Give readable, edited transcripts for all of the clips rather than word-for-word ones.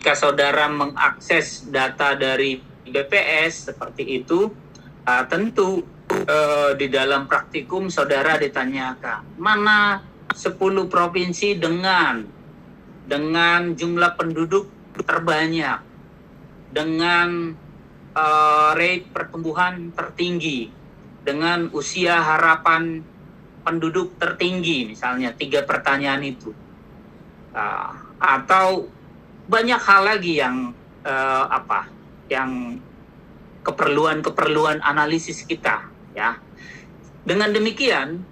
Jika saudara mengakses data dari BPS seperti itu, tentu di dalam praktikum saudara ditanyakan mana 10 provinsi dengan jumlah penduduk terbanyak, dengan rate pertumbuhan tertinggi, dengan usia harapan penduduk tertinggi, misalnya 3 pertanyaan itu, atau banyak hal lagi yang yang keperluan analisis kita, ya. Dengan demikian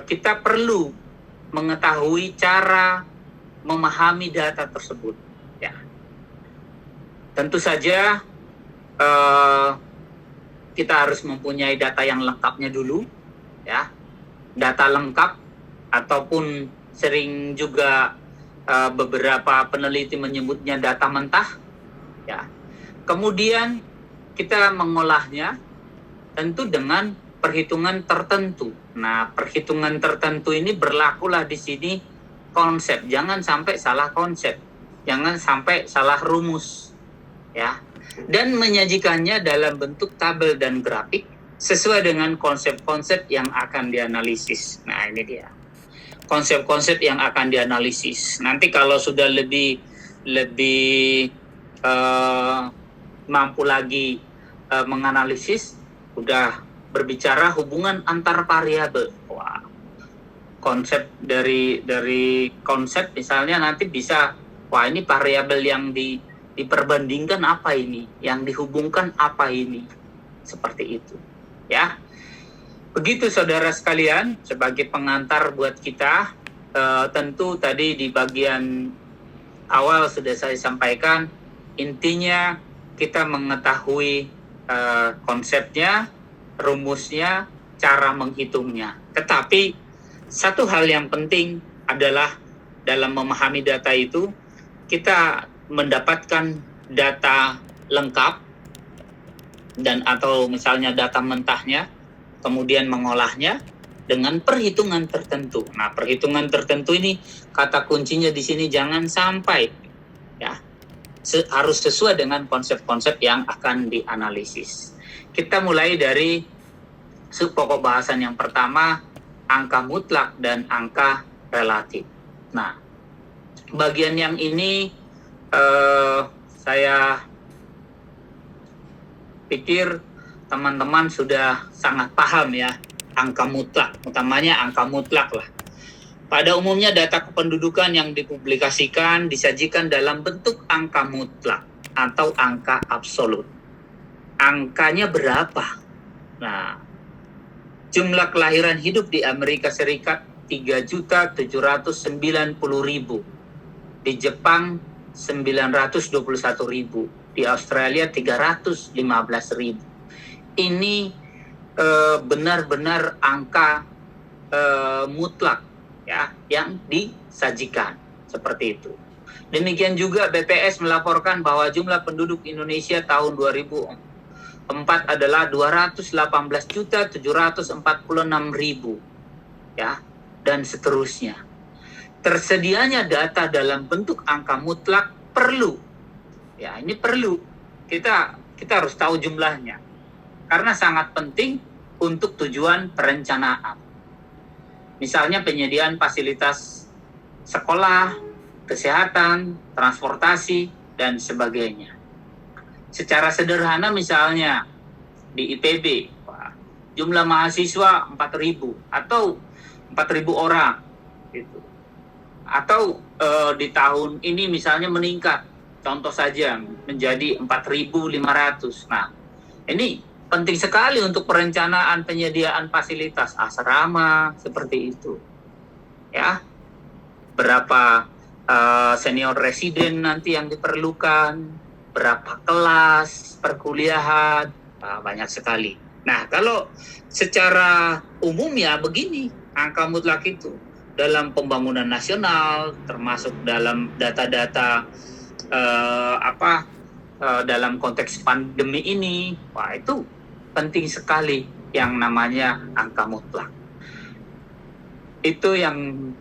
kita perlu mengetahui cara memahami data tersebut, ya. Tentu saja kita harus mempunyai data yang lengkapnya dulu, ya. Data lengkap, ataupun sering juga beberapa peneliti menyebutnya data mentah, ya. Kemudian kita mengolahnya tentu dengan perhitungan tertentu. Nah, perhitungan tertentu ini berlakulah di sini konsep. Jangan sampai salah konsep, jangan sampai salah rumus, ya. Dan menyajikannya dalam bentuk tabel dan grafik sesuai dengan konsep-konsep yang akan dianalisis. Nah, ini dia konsep-konsep yang akan dianalisis. Nanti kalau sudah lebih mampu lagi menganalisis, udah berbicara hubungan antar variabel. Wah, konsep dari konsep misalnya nanti bisa, wah ini variabel yang diperbandingkan apa ini, yang dihubungkan apa ini, seperti itu, ya. Begitu saudara sekalian, sebagai pengantar buat kita, tentu tadi di bagian awal sudah saya sampaikan, intinya kita mengetahui konsepnya, rumusnya, cara menghitungnya. Tetapi satu hal yang penting adalah dalam memahami data itu, kita mendapatkan data lengkap dan atau misalnya data mentahnya, kemudian mengolahnya dengan perhitungan tertentu. Nah, perhitungan tertentu ini kata kuncinya di sini, jangan sampai, ya, harus sesuai dengan konsep-konsep yang akan dianalisis. Kita mulai dari pokok bahasan yang pertama, angka mutlak dan angka relatif. Nah, bagian yang ini saya pikir teman-teman sudah sangat paham, ya, angka mutlak, utamanya angka mutlak lah. Pada umumnya data kependudukan yang dipublikasikan disajikan dalam bentuk angka mutlak atau angka absolut. Angkanya berapa? Nah, jumlah kelahiran hidup di Amerika Serikat 3.790.000, di Jepang 921.000, di Australia 315.000. Ini benar-benar angka mutlak, ya, yang disajikan seperti itu. Demikian juga BPS melaporkan bahwa jumlah penduduk Indonesia tahun 2004 adalah 218.746.000, ya, dan seterusnya. Tersedianya data dalam bentuk angka mutlak perlu, ya, ini perlu kita harus tahu jumlahnya, karena sangat penting untuk tujuan perencanaan. Misalnya penyediaan fasilitas sekolah, kesehatan, transportasi, dan sebagainya. Secara sederhana misalnya di IPB, jumlah mahasiswa 4.000 atau 4.000 orang, gitu. Atau di tahun ini misalnya meningkat, contoh saja menjadi 4.500. Nah, ini penting sekali untuk perencanaan penyediaan fasilitas asrama seperti itu, ya. Berapa senior residen nanti yang diperlukan, berapa kelas perkuliahan, banyak sekali. Nah, kalau secara umum ya begini, angka mutlak itu dalam pembangunan nasional, termasuk dalam data-data dalam konteks pandemi ini, wah itu penting sekali yang namanya angka mutlak. Itu yang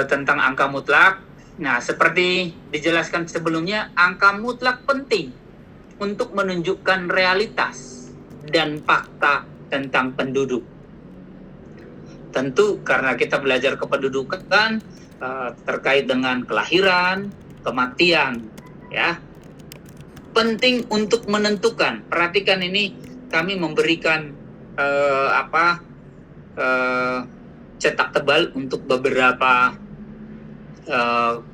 tentang angka mutlak. Nah, seperti dijelaskan sebelumnya, angka mutlak penting untuk menunjukkan realitas dan fakta tentang penduduk. Tentu karena kita belajar kependudukan terkait dengan kelahiran, kematian, ya. Penting untuk menentukan. Perhatikan ini, kami memberikan cetak tebal untuk beberapa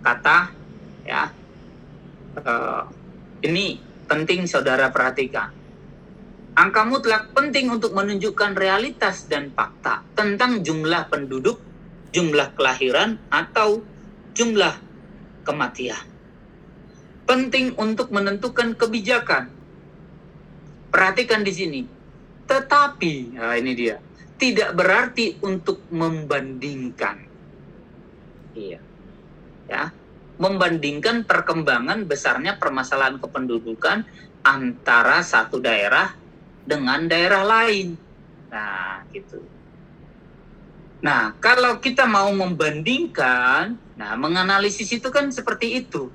kata, ya. Ini penting saudara perhatikan. Angka mutlak penting untuk menunjukkan realitas dan fakta tentang jumlah penduduk, jumlah kelahiran, atau jumlah kematian. Penting untuk menentukan kebijakan. Perhatikan di sini. Tetapi, nah ini dia, tidak berarti untuk membandingkan. Iya. Ya. Membandingkan perkembangan besarnya permasalahan kependudukan antara satu daerah dengan daerah lain. Nah, gitu. Nah, kalau kita mau membandingkan, nah menganalisis itu kan seperti itu.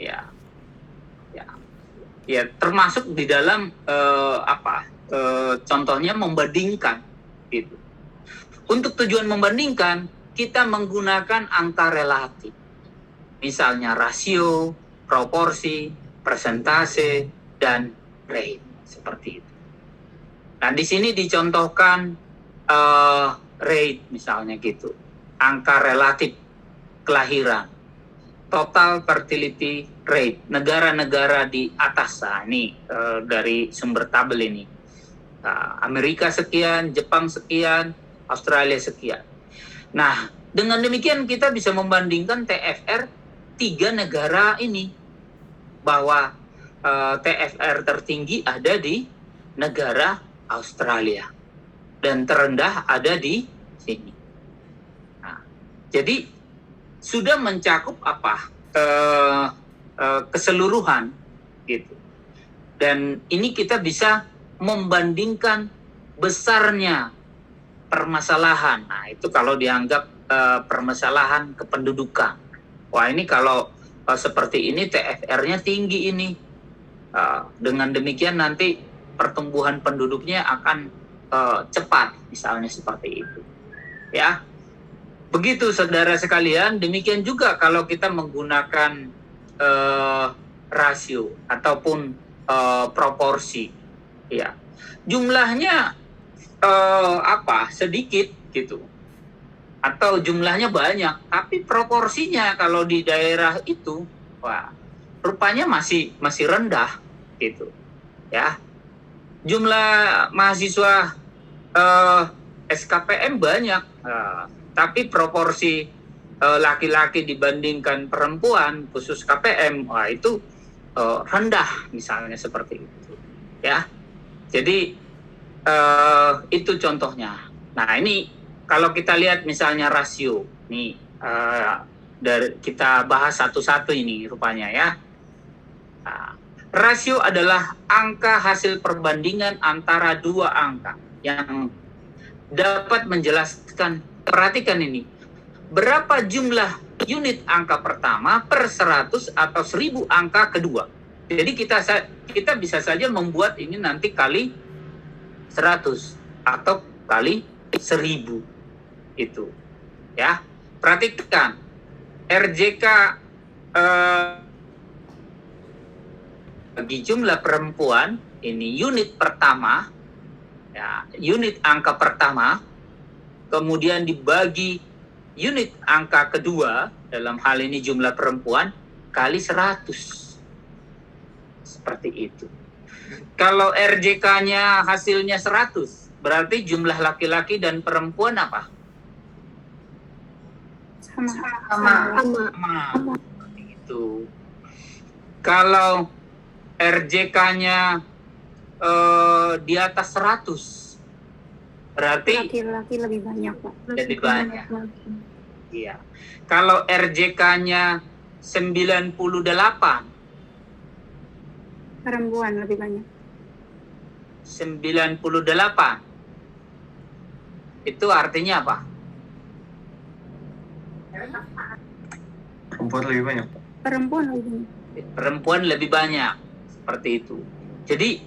Ya. Ya, termasuk di dalam contohnya membandingkan gitu. Untuk tujuan membandingkan, kita menggunakan angka relatif. Misalnya rasio, proporsi, persentase, dan rate, seperti itu. Nah, di sini dicontohkan rate misalnya gitu, angka relatif kelahiran, total fertility rate, negara-negara di atas. Nah, ini dari sumber tabel ini. Amerika sekian, Jepang sekian, Australia sekian. Nah, dengan demikian kita bisa membandingkan TFR 3 negara ini, bahwa TFR tertinggi ada di negara Australia dan terendah ada di sini. Nah, jadi sudah mencakup keseluruhan gitu. Dan ini kita bisa membandingkan besarnya permasalahan. Nah, itu kalau dianggap permasalahan kependudukan. Wah, ini kalau seperti ini TFR-nya tinggi ini. Dengan demikian nanti pertumbuhan penduduknya akan cepat, misalnya seperti itu. Ya. Begitu saudara sekalian, demikian juga kalau kita menggunakan rasio ataupun proporsi. Ya. Jumlahnya sedikit gitu. Atau jumlahnya banyak, tapi proporsinya kalau di daerah itu, wah, rupanya masih rendah gitu. Ya. Jumlah mahasiswa SKPM banyak, tapi proporsi laki-laki dibandingkan perempuan khusus KPM, wah itu rendah, misalnya seperti itu. Ya. Jadi itu contohnya. Nah, ini kalau kita lihat misalnya rasio, nih kita bahas satu-satu ini rupanya ya. Nah, rasio adalah angka hasil perbandingan antara dua angka yang dapat menjelaskan, perhatikan ini, berapa jumlah unit angka pertama per 100 atau 1000 angka kedua. Jadi kita bisa saja membuat ini nanti kali 100 atau kali 1000 itu. Ya, perhatikan RJK bagi jumlah perempuan ini unit pertama, ya, unit angka pertama, kemudian dibagi unit angka kedua, dalam hal ini jumlah perempuan, kali 100. Seperti itu. Kalau RJK-nya hasilnya 100, berarti jumlah laki-laki dan perempuan apa? Sama. Itu. Kalau RJK-nya di atas 100, berarti laki-laki lebih banyak, Pak. lebih banyak. Iya. Kalau RJK-nya 98, perempuan lebih banyak. 98. Itu artinya apa? Perempuan lebih banyak, Pak. Perempuan lebih banyak. Perempuan lebih banyak, seperti itu. Jadi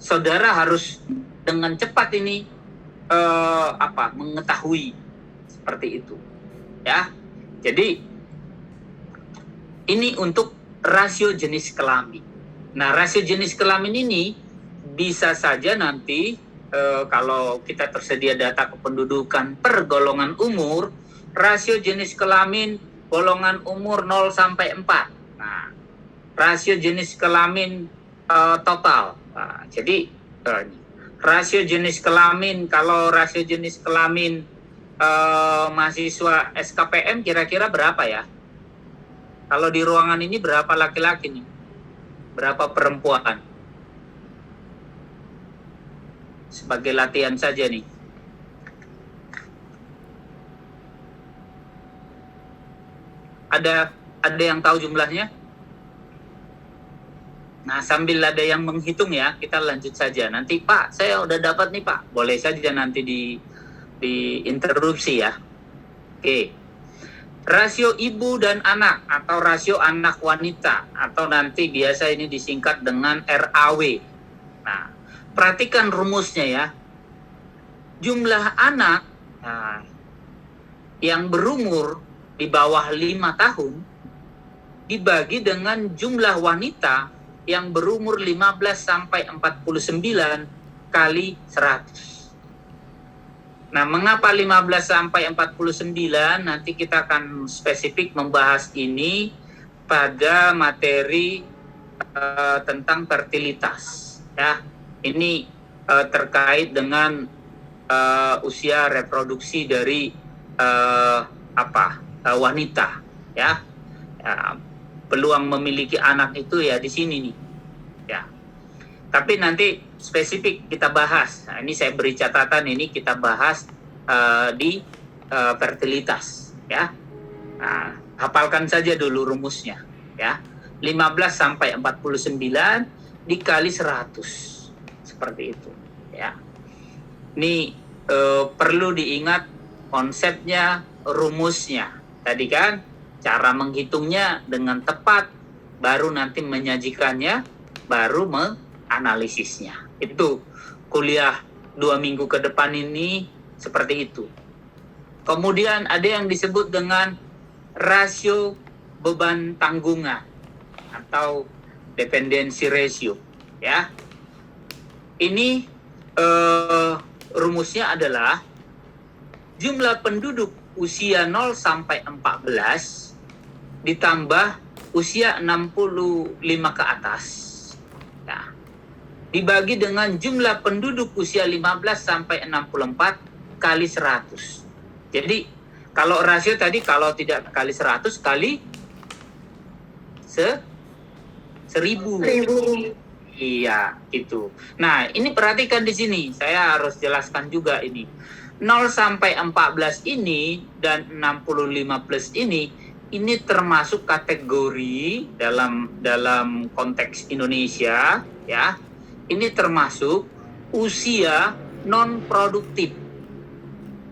saudara harus dengan cepat ini mengetahui seperti itu, ya. Jadi ini untuk rasio jenis kelamin. Nah, rasio jenis kelamin ini bisa saja nanti kalau kita tersedia data kependudukan per golongan umur, rasio jenis kelamin golongan umur 0 sampai 4. Nah, rasio jenis kelamin total. Nah, jadi rasio jenis kelamin, kalau rasio jenis kelamin mahasiswa SKPM kira-kira berapa ya? Kalau di ruangan ini berapa laki-laki nih? Berapa perempuan? Sebagai latihan saja nih. Ada yang tahu jumlahnya? Nah, sambil ada yang menghitung ya, kita lanjut saja. Nanti Pak, saya udah dapat nih Pak. Boleh saja nanti di interupsi ya. Oke. Rasio ibu dan anak atau rasio anak wanita atau nanti biasa ini disingkat dengan RAW. Nah, perhatikan rumusnya ya. Jumlah anak yang berumur di bawah 5 tahun dibagi dengan jumlah wanita yang berumur 15 sampai 49 kali 100. Nah, mengapa 15 sampai 49? Nanti kita akan spesifik membahas ini pada materi tentang fertilitas. Ya, ini terkait dengan usia reproduksi dari wanita. Ya, peluang memiliki anak itu ya di sini nih. Ya. Tapi nanti spesifik kita bahas. Nah, ini saya beri catatan, ini kita bahas di fertilitas, ya. Nah, hafalkan saja dulu rumusnya, ya. 15 sampai 49 dikali 100. Seperti itu, ya. Ini perlu diingat konsepnya, rumusnya. Tadi kan cara menghitungnya dengan tepat, baru nanti menyajikannya, baru menganalisisnya. Itu kuliah 2 minggu ke depan ini seperti itu. Kemudian ada yang disebut dengan rasio beban tanggungan atau dependency ratio, ya. Ini rumusnya adalah jumlah penduduk usia 0 sampai 14 ditambah usia 65 ke atas. Nah, dibagi dengan jumlah penduduk usia 15 sampai 64 kali 100. Jadi, kalau rasio tadi kalau tidak kali 100 kali 1000. Iya, itu. Nah, ini perhatikan di sini. Saya harus jelaskan juga ini. 0 sampai 14 ini dan 65 plus ini termasuk kategori dalam konteks Indonesia, ya. Ini termasuk usia non produktif.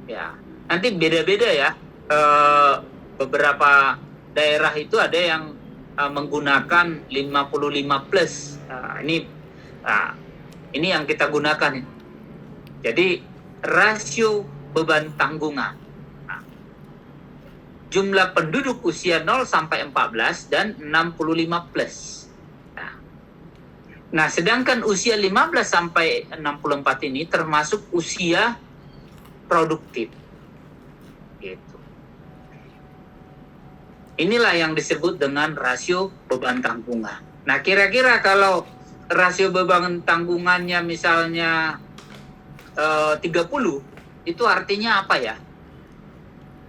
Ya. Nanti beda-beda ya. Beberapa daerah itu ada yang menggunakan 55 plus. Ini yang kita gunakan. Jadi rasio beban tanggungan. Jumlah penduduk usia 0 sampai 14 dan 65 plus. Nah, sedangkan usia 15 sampai 64 ini termasuk usia produktif. Gitu. Inilah yang disebut dengan rasio beban tanggungan. Nah, kira-kira kalau rasio beban tanggungannya misalnya 30, itu artinya apa ya?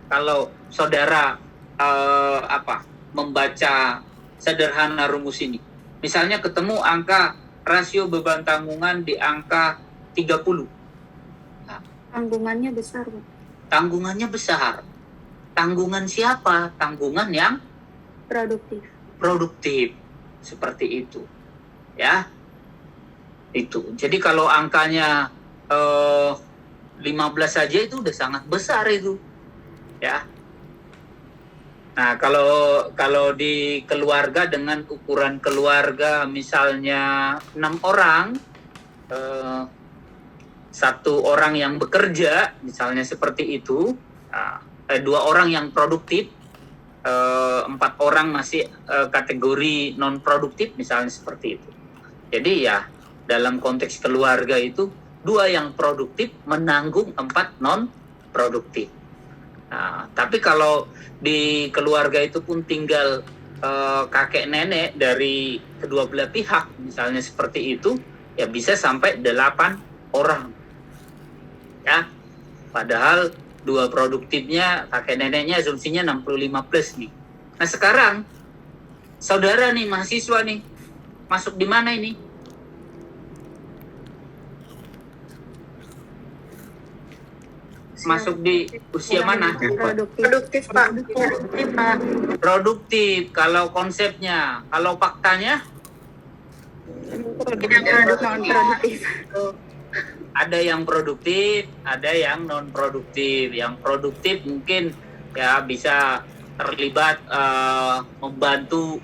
Kalau saudara membaca sederhana rumus ini. Misalnya ketemu angka rasio beban tanggungan di angka 30. Nah, Tanggungannya besar, Pak. Tanggungannya besar. Tanggungan siapa? Tanggungan yang produktif. Seperti itu. Ya. Itu. Jadi kalau angkanya 15 saja itu udah sangat besar itu. Ya. Nah, kalau di keluarga dengan ukuran keluarga misalnya 6 orang, eh, 1 orang yang bekerja, misalnya seperti itu, 2 orang yang produktif, 4 orang masih kategori non produktif, misalnya seperti itu. Jadi ya dalam konteks keluarga itu 2 yang produktif menanggung 4 non produktif. Nah, tapi kalau di keluarga itu pun tinggal kakek nenek dari kedua belah pihak, misalnya seperti itu, ya bisa sampai 8 orang. Ya, padahal 2 produktifnya kakek neneknya asumsinya 65 plus nih. Nah sekarang saudara nih mahasiswa nih masuk di mana ini? Masuk di usia mana? Produktif, Pak. Produktif kalau konsepnya, kalau faktanya Produktif. ada yang produktif, ada yang non produktif. Yang produktif mungkin ya bisa terlibat membantu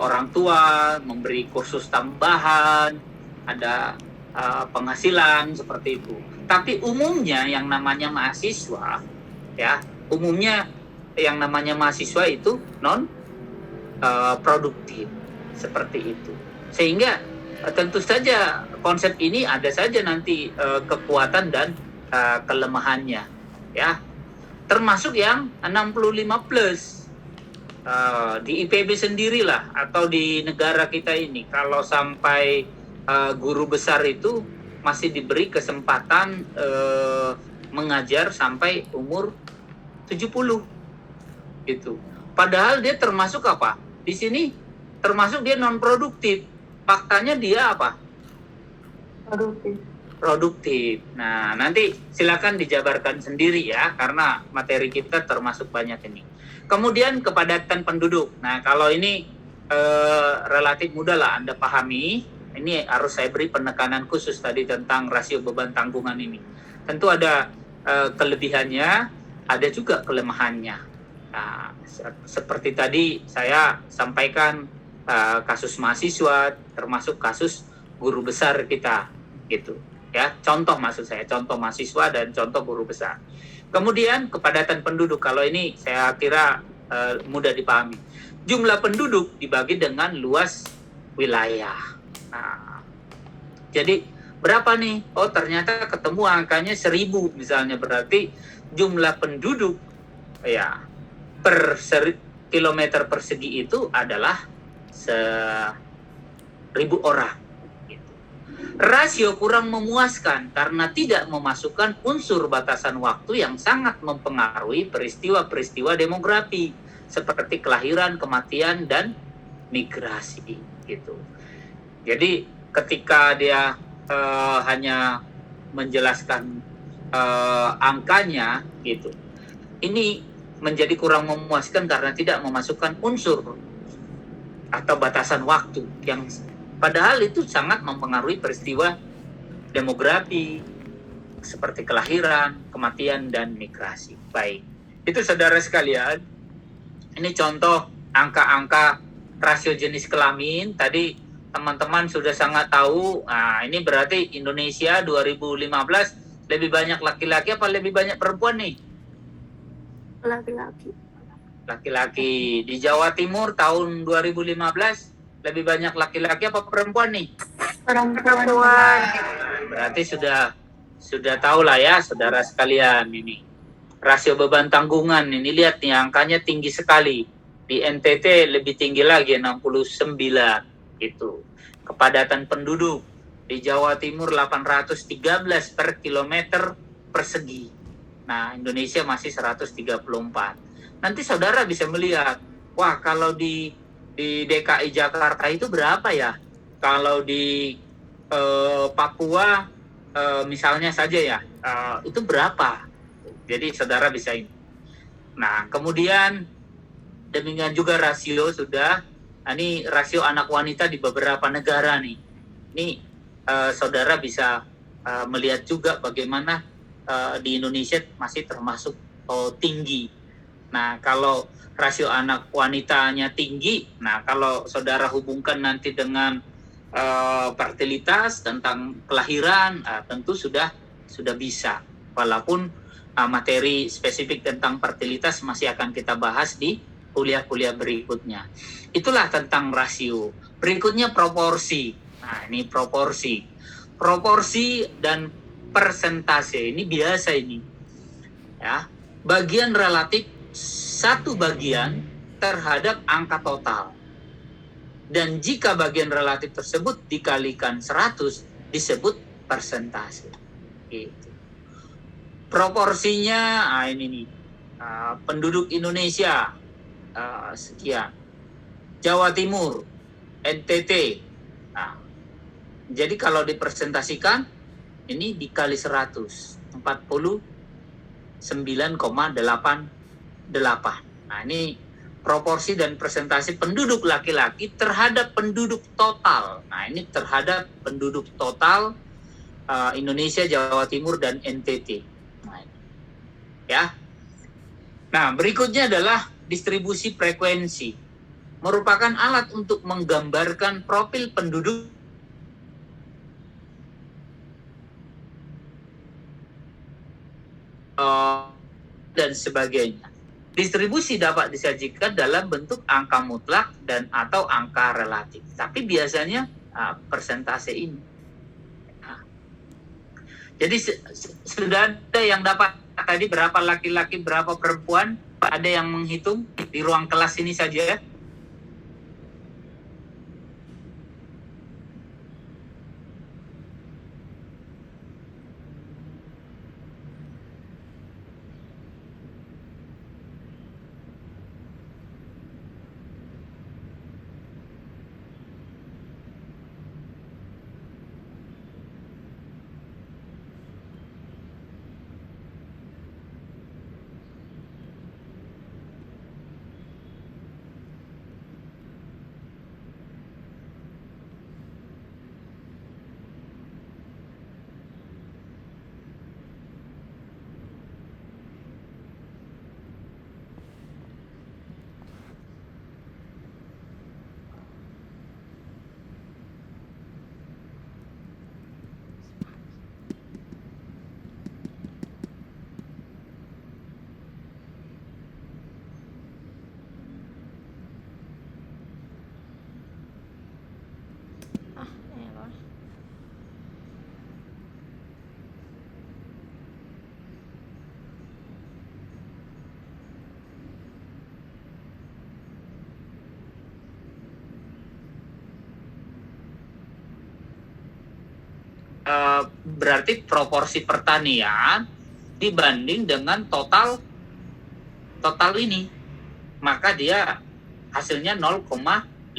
orang tua, memberi kursus tambahan, ada penghasilan seperti itu. Tapi umumnya yang namanya mahasiswa, ya umumnya yang namanya mahasiswa itu non produktif seperti itu. Sehingga tentu saja konsep ini ada saja nanti kekuatan dan kelemahannya, ya. Termasuk yang 65 plus. Di IPB sendirilah atau di negara kita ini kalau sampai guru besar itu masih diberi kesempatan mengajar sampai umur 70 gitu. Padahal dia termasuk apa? Di sini termasuk dia non produktif. Faktanya dia apa? Produktif. Nah, nanti silakan dijabarkan sendiri ya, karena materi kita termasuk banyak ini. Kemudian kepadatan penduduk. Nah, kalau ini relatif mudah lah Anda pahami. Ini harus saya beri penekanan khusus tadi tentang rasio beban tanggungan ini. Tentu ada kelebihannya, ada juga kelemahannya. Nah, seperti tadi saya sampaikan kasus mahasiswa, termasuk kasus guru besar kita, gitu. Ya, contoh maksud saya, contoh mahasiswa dan contoh guru besar. Kemudian kepadatan penduduk, kalau ini saya kira mudah dipahami. Jumlah penduduk dibagi dengan luas wilayah. Nah, jadi berapa nih? Oh ternyata ketemu angkanya 1000 misalnya, berarti jumlah penduduk ya per kilometer persegi itu adalah 1000 orang. Rasio kurang memuaskan karena tidak memasukkan unsur batasan waktu yang sangat mempengaruhi peristiwa-peristiwa demografi seperti kelahiran, kematian, dan migrasi gitu. Jadi ketika dia hanya menjelaskan angkanya gitu, ini menjadi kurang memuaskan karena tidak memasukkan unsur atau batasan waktu yang padahal itu sangat mempengaruhi peristiwa demografi seperti kelahiran, kematian, dan migrasi. Baik, itu saudara sekalian, ini contoh angka-angka rasio jenis kelamin. Tadi teman-teman sudah sangat tahu. Nah, ini berarti Indonesia 2015 lebih banyak laki-laki apa lebih banyak perempuan nih? Laki-laki. Laki-laki. Di Jawa Timur tahun 2015 lebih banyak laki-laki apa perempuan nih? Perempuan. Berarti sudah tahu lah ya saudara sekalian ini. Rasio beban tanggungan ini lihat nih angkanya tinggi sekali. Di NTT lebih tinggi lagi 69 itu. Kepadatan penduduk di Jawa Timur 813 per kilometer persegi. Nah, Indonesia masih 134. Nanti saudara bisa melihat, wah kalau di DKI Jakarta itu berapa ya? Kalau di Papua misalnya saja ya, itu berapa? Jadi saudara bisa ini. Nah, kemudian demikian juga rasio sudah. Ini rasio anak wanita di beberapa negara nih. Ini saudara bisa melihat juga bagaimana di Indonesia masih termasuk tinggi. Nah, kalau rasio anak wanitanya tinggi, nah kalau saudara hubungkan nanti dengan fertilitas tentang kelahiran, tentu sudah bisa. Walaupun materi spesifik tentang fertilitas masih akan kita bahas di kuliah-kuliah berikutnya. Itulah tentang rasio. Berikutnya proporsi. Nah, ini proporsi. Proporsi dan persentase ini biasa ini. Ya, bagian relatif satu bagian terhadap angka total. Dan jika bagian relatif tersebut dikalikan 100 disebut persentase. Gitu. Proporsinya ini nih. Penduduk Indonesia sekian. Jawa Timur, NTT. Nah, jadi kalau dipresentasikan ini dikali 100, 49,88. Nah, ini proporsi dan persentase penduduk laki-laki terhadap penduduk total. Nah, ini terhadap penduduk total Indonesia, Jawa Timur, dan NTT. Nah, ya. Nah, berikutnya adalah distribusi frekuensi. Merupakan alat untuk menggambarkan profil penduduk dan sebagainya. Distribusi dapat disajikan dalam bentuk angka mutlak dan atau angka relatif. Tapi biasanya persentase ini. Nah, jadi sudah ada yang dapat tadi berapa laki-laki, berapa perempuan? Ada yang menghitung di ruang kelas ini saja? Berarti proporsi pertanian dibanding dengan total ini, maka dia hasilnya 0,55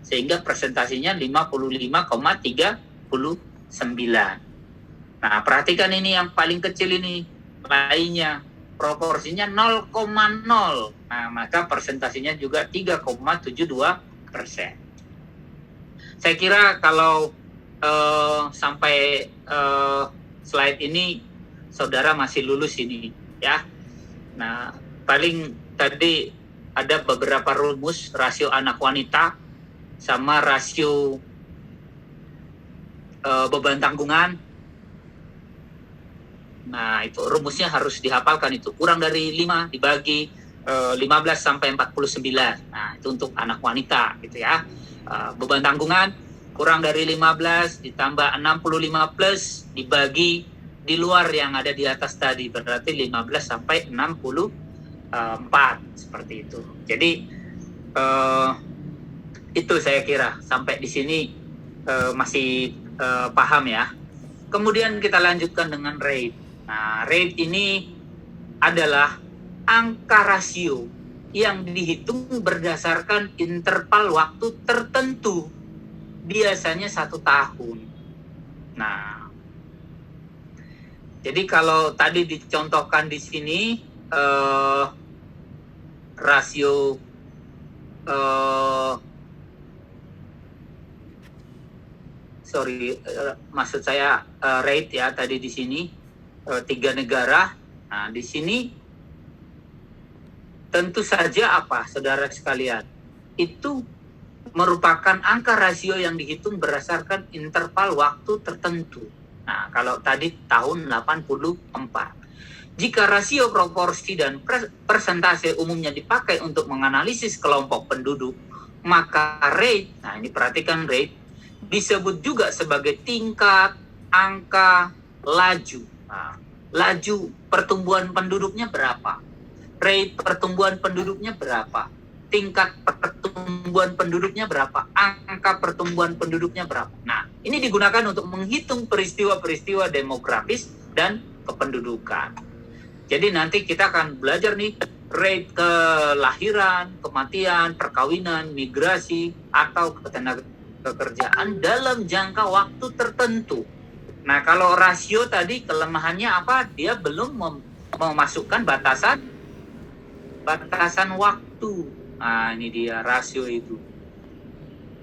sehingga presentasinya 55,39. Nah, perhatikan ini yang paling kecil ini, lainnya proporsinya 0,0. Nah, maka presentasinya juga 3,72%. Saya kira kalau sampai slide ini saudara masih lulus ini, ya. Nah, paling tadi ada beberapa rumus rasio anak wanita sama rasio beban tanggungan. Nah, itu rumusnya harus dihafalkan itu. Kurang dari 5 dibagi 15 sampai 49. Nah, itu untuk anak wanita gitu ya. Beban tanggungan kurang dari 15 ditambah 65 plus dibagi di luar yang ada di atas tadi, berarti 15 sampai 64 seperti itu. Jadi itu saya kira sampai di sini masih paham ya. Kemudian kita lanjutkan dengan rate. Nah, rate ini adalah angka rasio yang dihitung berdasarkan interval waktu tertentu, biasanya 1 tahun. Nah, jadi kalau tadi dicontohkan di sini rasio maksud saya rate ya tadi di sini 3 negara. Nah, di sini tentu saja apa, saudara sekalian, itu merupakan angka rasio yang dihitung berdasarkan interval waktu tertentu. Nah, kalau tadi tahun 84. Jika rasio proporsi dan persentase umumnya dipakai untuk menganalisis kelompok penduduk, maka rate, nah ini perhatikan rate, disebut juga sebagai tingkat, angka, laju. Nah, laju pertumbuhan penduduknya berapa? Rate pertumbuhan penduduknya berapa? Tingkat pertumbuhan penduduknya berapa? Angka pertumbuhan penduduknya berapa? Nah, ini digunakan untuk menghitung peristiwa-peristiwa demografis dan kependudukan. Jadi nanti kita akan belajar nih rate kelahiran, kematian, perkawinan, migrasi, atau ketenagakerjaan dalam jangka waktu tertentu. Nah, kalau rasio tadi kelemahannya apa? Dia belum memasukkan batasan waktu. Nah, ini dia rasio itu.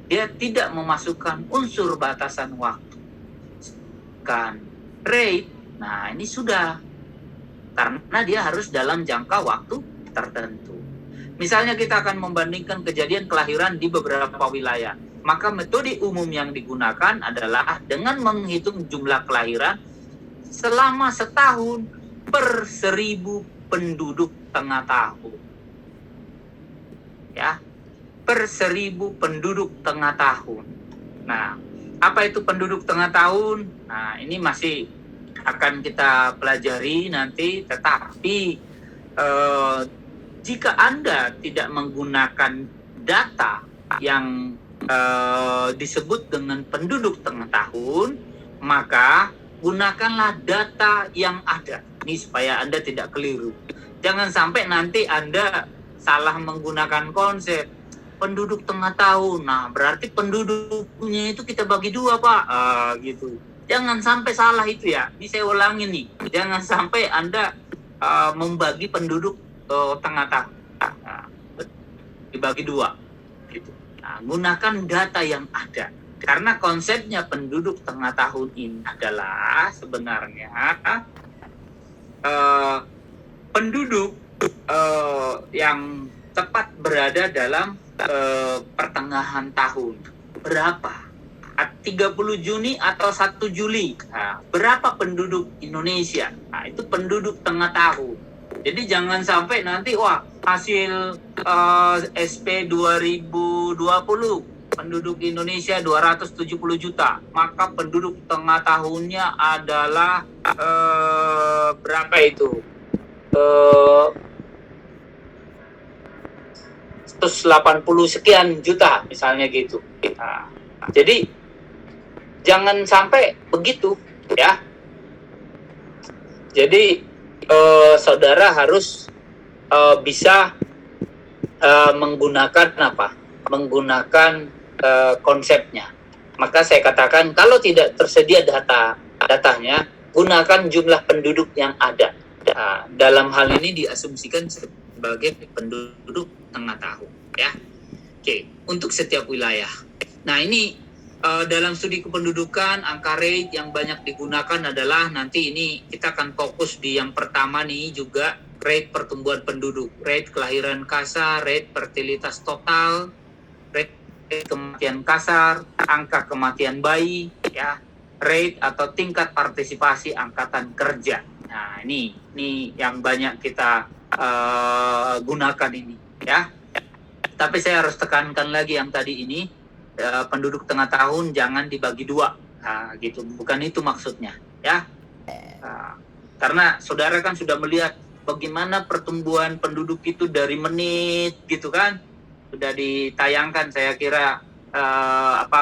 Dia tidak memasukkan unsur batasan waktu. Kan rate, nah ini sudah. Karena dia harus dalam jangka waktu tertentu. Misalnya kita akan membandingkan kejadian kelahiran di beberapa wilayah. Maka metode umum yang digunakan adalah dengan menghitung jumlah kelahiran selama setahun per 1.000 penduduk tengah tahun. Ya, per 1.000 penduduk tengah tahun. Nah, apa itu penduduk tengah tahun? Nah, ini masih akan kita pelajari nanti, tetapi jika Anda tidak menggunakan data yang disebut dengan penduduk tengah tahun, maka gunakanlah data yang ada. Ini supaya Anda tidak keliru. Jangan sampai nanti Anda salah menggunakan konsep penduduk tengah tahun. Nah, berarti penduduknya itu kita bagi dua, Pak. Gitu. Jangan sampai salah itu ya. Ini saya ulangi nih. Jangan sampai Anda membagi penduduk tengah tahun. Dibagi dua. Gitu. Nah, gunakan data yang ada. Karena konsepnya penduduk tengah tahun ini adalah sebenarnya penduduk yang tepat berada dalam pertengahan tahun. Berapa? 30 Juni atau 1 Juli. Nah, berapa penduduk Indonesia? Nah, itu penduduk tengah tahun. Jadi jangan sampai nanti hasil SP 2020 penduduk Indonesia 270 juta. Maka penduduk tengah tahunnya adalah berapa itu? 180 sekian juta misalnya gitu. Nah, jadi jangan sampai begitu ya. Jadi saudara harus bisa menggunakan apa? Menggunakan konsepnya. Maka saya katakan kalau tidak tersedia datanya, gunakan jumlah penduduk yang ada. Nah, dalam hal ini diasumsikan sebagai penduduk tengah tahun ya. Oke, untuk setiap wilayah. Nah, ini dalam studi kependudukan, angka rate yang banyak digunakan adalah nanti ini kita akan fokus di yang pertama nih juga rate pertumbuhan penduduk, rate kelahiran kasar, rate fertilitas total, rate kematian kasar, angka kematian bayi, ya, rate atau tingkat partisipasi angkatan kerja. Nah, ini yang banyak kita gunakan ini, ya. Tapi saya harus tekankan lagi yang tadi ini. Penduduk tengah tahun jangan dibagi dua, gitu, bukan itu maksudnya ya. Karena saudara kan sudah melihat bagaimana pertumbuhan penduduk itu dari menit gitu kan, sudah ditayangkan saya kira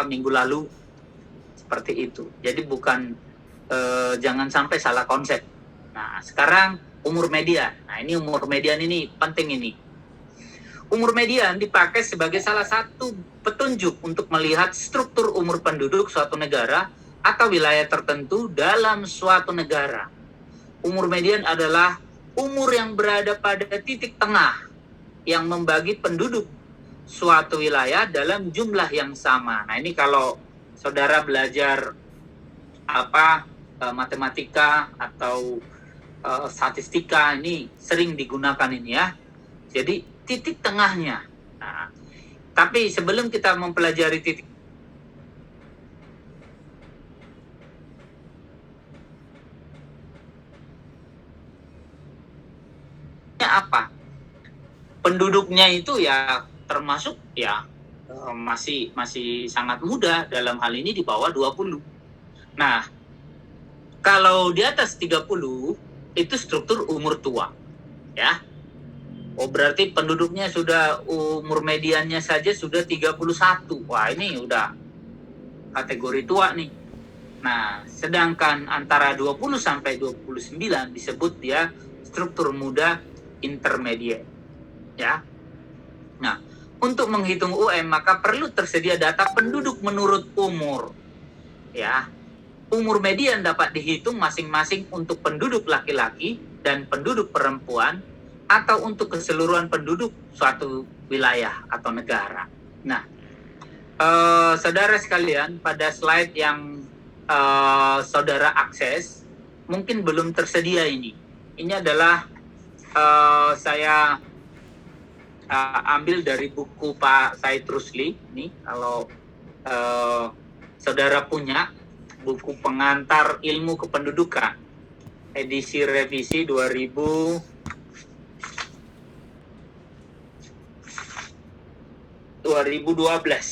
minggu lalu seperti itu. Jadi bukan jangan sampai salah konsep. Nah, sekarang umur median. Nah, ini umur median ini penting ini. Umur median dipakai sebagai salah satu petunjuk untuk melihat struktur umur penduduk suatu negara atau wilayah tertentu dalam suatu negara. Umur median adalah umur yang berada pada titik tengah yang membagi penduduk suatu wilayah dalam jumlah yang sama. Nah, ini kalau saudara belajar matematika atau statistika, ini sering digunakan ini ya. Jadi titik tengahnya. Nah, tapi sebelum kita mempelajari titik apa? Penduduknya itu ya termasuk ya masih sangat muda, dalam hal ini di bawah 20. Nah, kalau di atas 30 itu struktur umur tua. Ya. Oh, berarti penduduknya sudah umur mediannya saja sudah 31. Wah, ini udah kategori tua nih. Nah, sedangkan antara 20 sampai 29 disebut dia struktur muda intermediate. Ya. Nah, untuk menghitung UM maka perlu tersedia data penduduk menurut umur. Ya. Umur median dapat dihitung masing-masing untuk penduduk laki-laki dan penduduk perempuan atau untuk keseluruhan penduduk suatu wilayah atau negara. Nah, saudara sekalian, pada slide yang saudara akses mungkin belum tersedia ini. Ini adalah saya ambil dari buku Pak Said Rusli. Nih, kalau saudara punya buku pengantar ilmu kependudukan edisi revisi 2012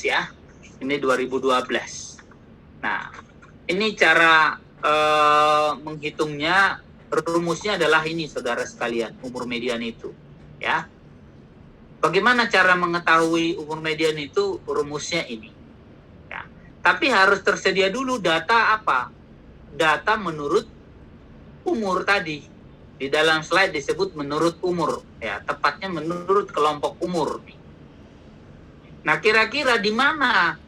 ya. Ini 2012. Nah, ini cara menghitungnya, rumusnya adalah ini saudara sekalian, umur median itu, ya. Bagaimana cara mengetahui umur median itu? Rumusnya ini. Ya. Tapi harus tersedia dulu data apa? Data menurut umur tadi. Di dalam slide disebut menurut umur, ya, tepatnya menurut kelompok umur. Nah, kira-kira di mana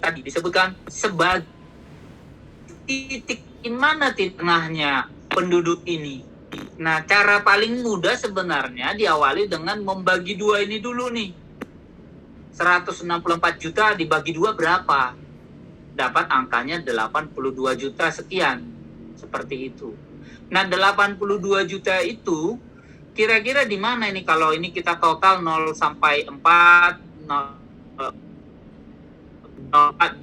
tadi disebutkan sebagai titik di mana titik tengahnya penduduk ini. Nah, cara paling mudah sebenarnya diawali dengan membagi dua ini dulu nih. 164 juta dibagi dua berapa? Dapat angkanya 82 juta sekian. Seperti itu. Nah, 82 juta itu kira-kira di mana ini kalau ini kita total 0 sampai 4, 0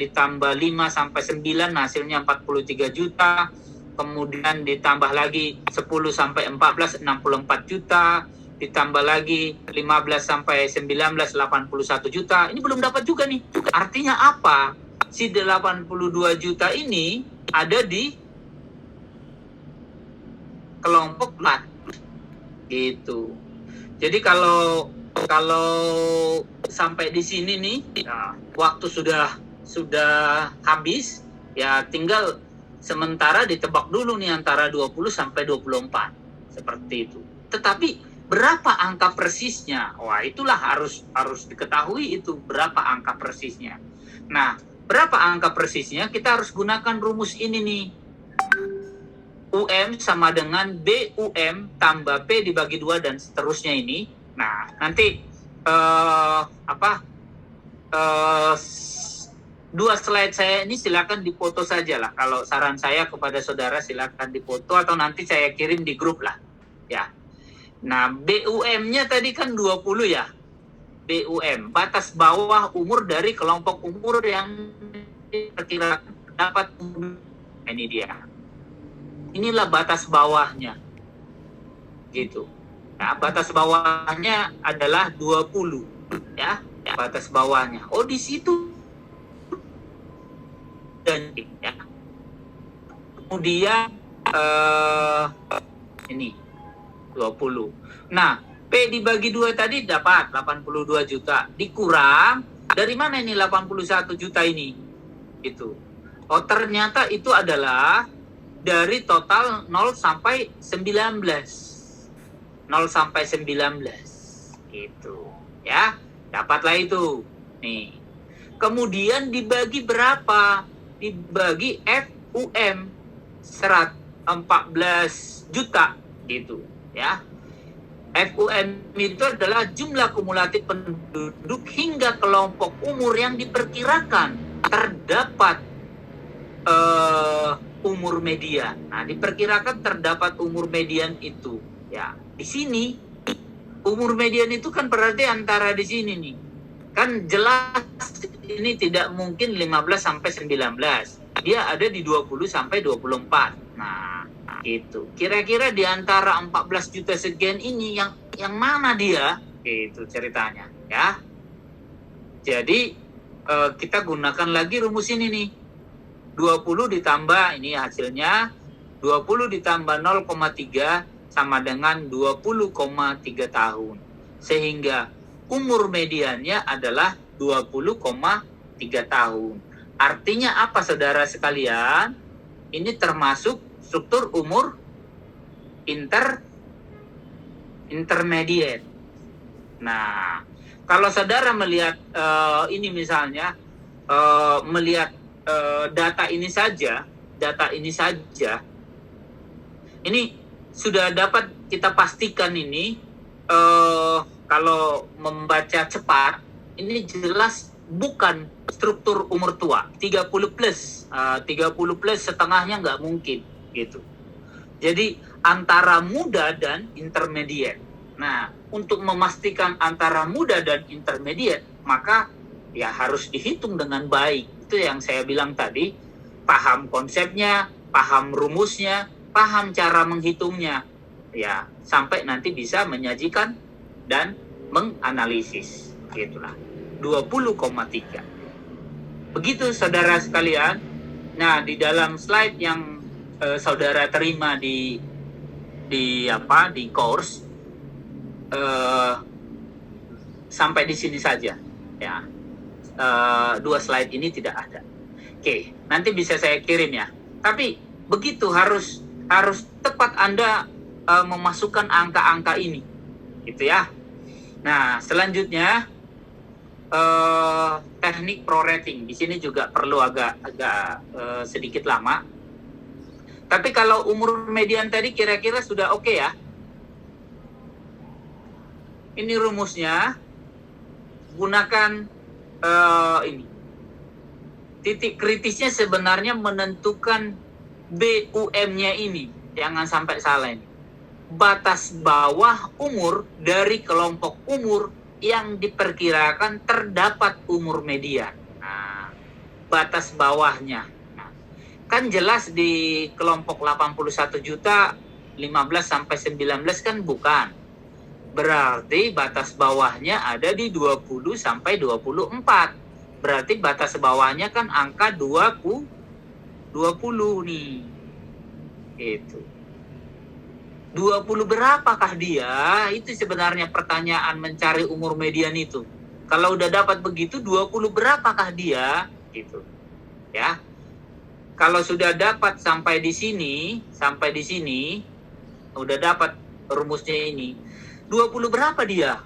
ditambah 5 sampai 9 hasilnya 43 juta. Kemudian ditambah lagi 10 sampai 14 64 juta, ditambah lagi 15 sampai 19 81 juta. Ini belum dapat juga nih. Artinya apa? Si 82 juta ini ada di kelompok plat. Gitu. Jadi kalau sampai di sini nih, ya, waktu sudah habis, ya tinggal sementara ditebak dulu nih antara 20 sampai 24. Seperti itu. Tetapi berapa angka persisnya? Wah, itulah harus diketahui itu berapa angka persisnya. Nah, berapa angka persisnya? Kita harus gunakan rumus ini nih. UM sama dengan BUM tambah P dibagi 2 dan seterusnya ini. Nah, nanti dua slide saya ini silakan dipoto saja lah. Kalau saran saya kepada saudara silakan dipoto atau nanti saya kirim di grup lah. Ya. Nah, BUM-nya tadi kan 20 ya. BUM, batas bawah umur dari kelompok umur yang diperkirakan dapat umur. Ini dia. Inilah batas bawahnya. Gitu. Nah, batas bawahnya adalah 20, ya. Batas bawahnya. Oh, di situ dan ya. Kemudian ini 20. Nah, P dibagi 2 tadi dapat 82 juta. Dikurang dari mana ini 81 juta ini? Gitu. Oh, ternyata itu adalah dari total 0 sampai 19. 0 sampai 19. Gitu. Ya, dapatlah itu. Nih. Kemudian dibagi berapa? Dibagi FUM 14 juta gitu, ya. FUM itu adalah jumlah kumulatif penduduk hingga kelompok umur yang diperkirakan terdapat umur median. Nah, diperkirakan terdapat umur median itu. Ya, di sini umur median itu kan berarti antara di sini nih. Kan jelas ini tidak mungkin 15 sampai 19. Dia ada di 20 sampai 24. Nah, itu. Kira-kira di antara 14 juta sekian ini yang mana dia? Itu ceritanya, ya. Jadi kita gunakan lagi rumus ini nih. 20 ditambah ini hasilnya 20 ditambah 0,3 sama dengan 20,3 tahun. Sehingga umur mediannya adalah 20,3 tahun. Artinya apa saudara sekalian? Ini termasuk struktur umur intermediate. Nah, kalau saudara melihat ini misalnya melihat data ini saja, ini sudah dapat kita pastikan ini kalau membaca cepat, ini jelas bukan struktur umur tua, 30 plus setengahnya nggak mungkin gitu. Jadi antara muda dan intermediate. Nah, untuk memastikan antara muda dan intermediate, maka ya harus dihitung dengan baik. Itu yang saya bilang tadi, paham konsepnya, paham rumusnya, paham cara menghitungnya, ya sampai nanti bisa menyajikan dan menganalisis, gitulah. 20,3. Begitu saudara sekalian. Nah, di dalam slide yang saudara terima di course sampai di sini saja, ya. 2 slide ini tidak ada. Oke, nanti bisa saya kirim ya. Tapi begitu harus tepat Anda memasukkan angka-angka ini, gitu ya. Nah, selanjutnya teknik prorating. Di sini juga perlu agak sedikit lama. Tapi kalau umur median tadi kira-kira sudah oke ya. Ini rumusnya, gunakan ini. Titik kritisnya sebenarnya menentukan BUM-nya ini. Jangan sampai salah ini. Batas bawah umur dari kelompok umur yang diperkirakan terdapat umur median. Nah, batas bawahnya. Nah, kan jelas di kelompok 81 juta 15 sampai 19 kan bukan. Berarti batas bawahnya ada di 20 sampai 24. Berarti batas bawahnya kan angka 20 nih. Itu. 20 berapakah dia? Itu sebenarnya pertanyaan mencari umur median itu. Kalau udah dapat begitu 20 berapakah dia? Gitu. Ya. Kalau sudah dapat sampai di sini, udah dapat rumusnya ini. 20 berapa dia?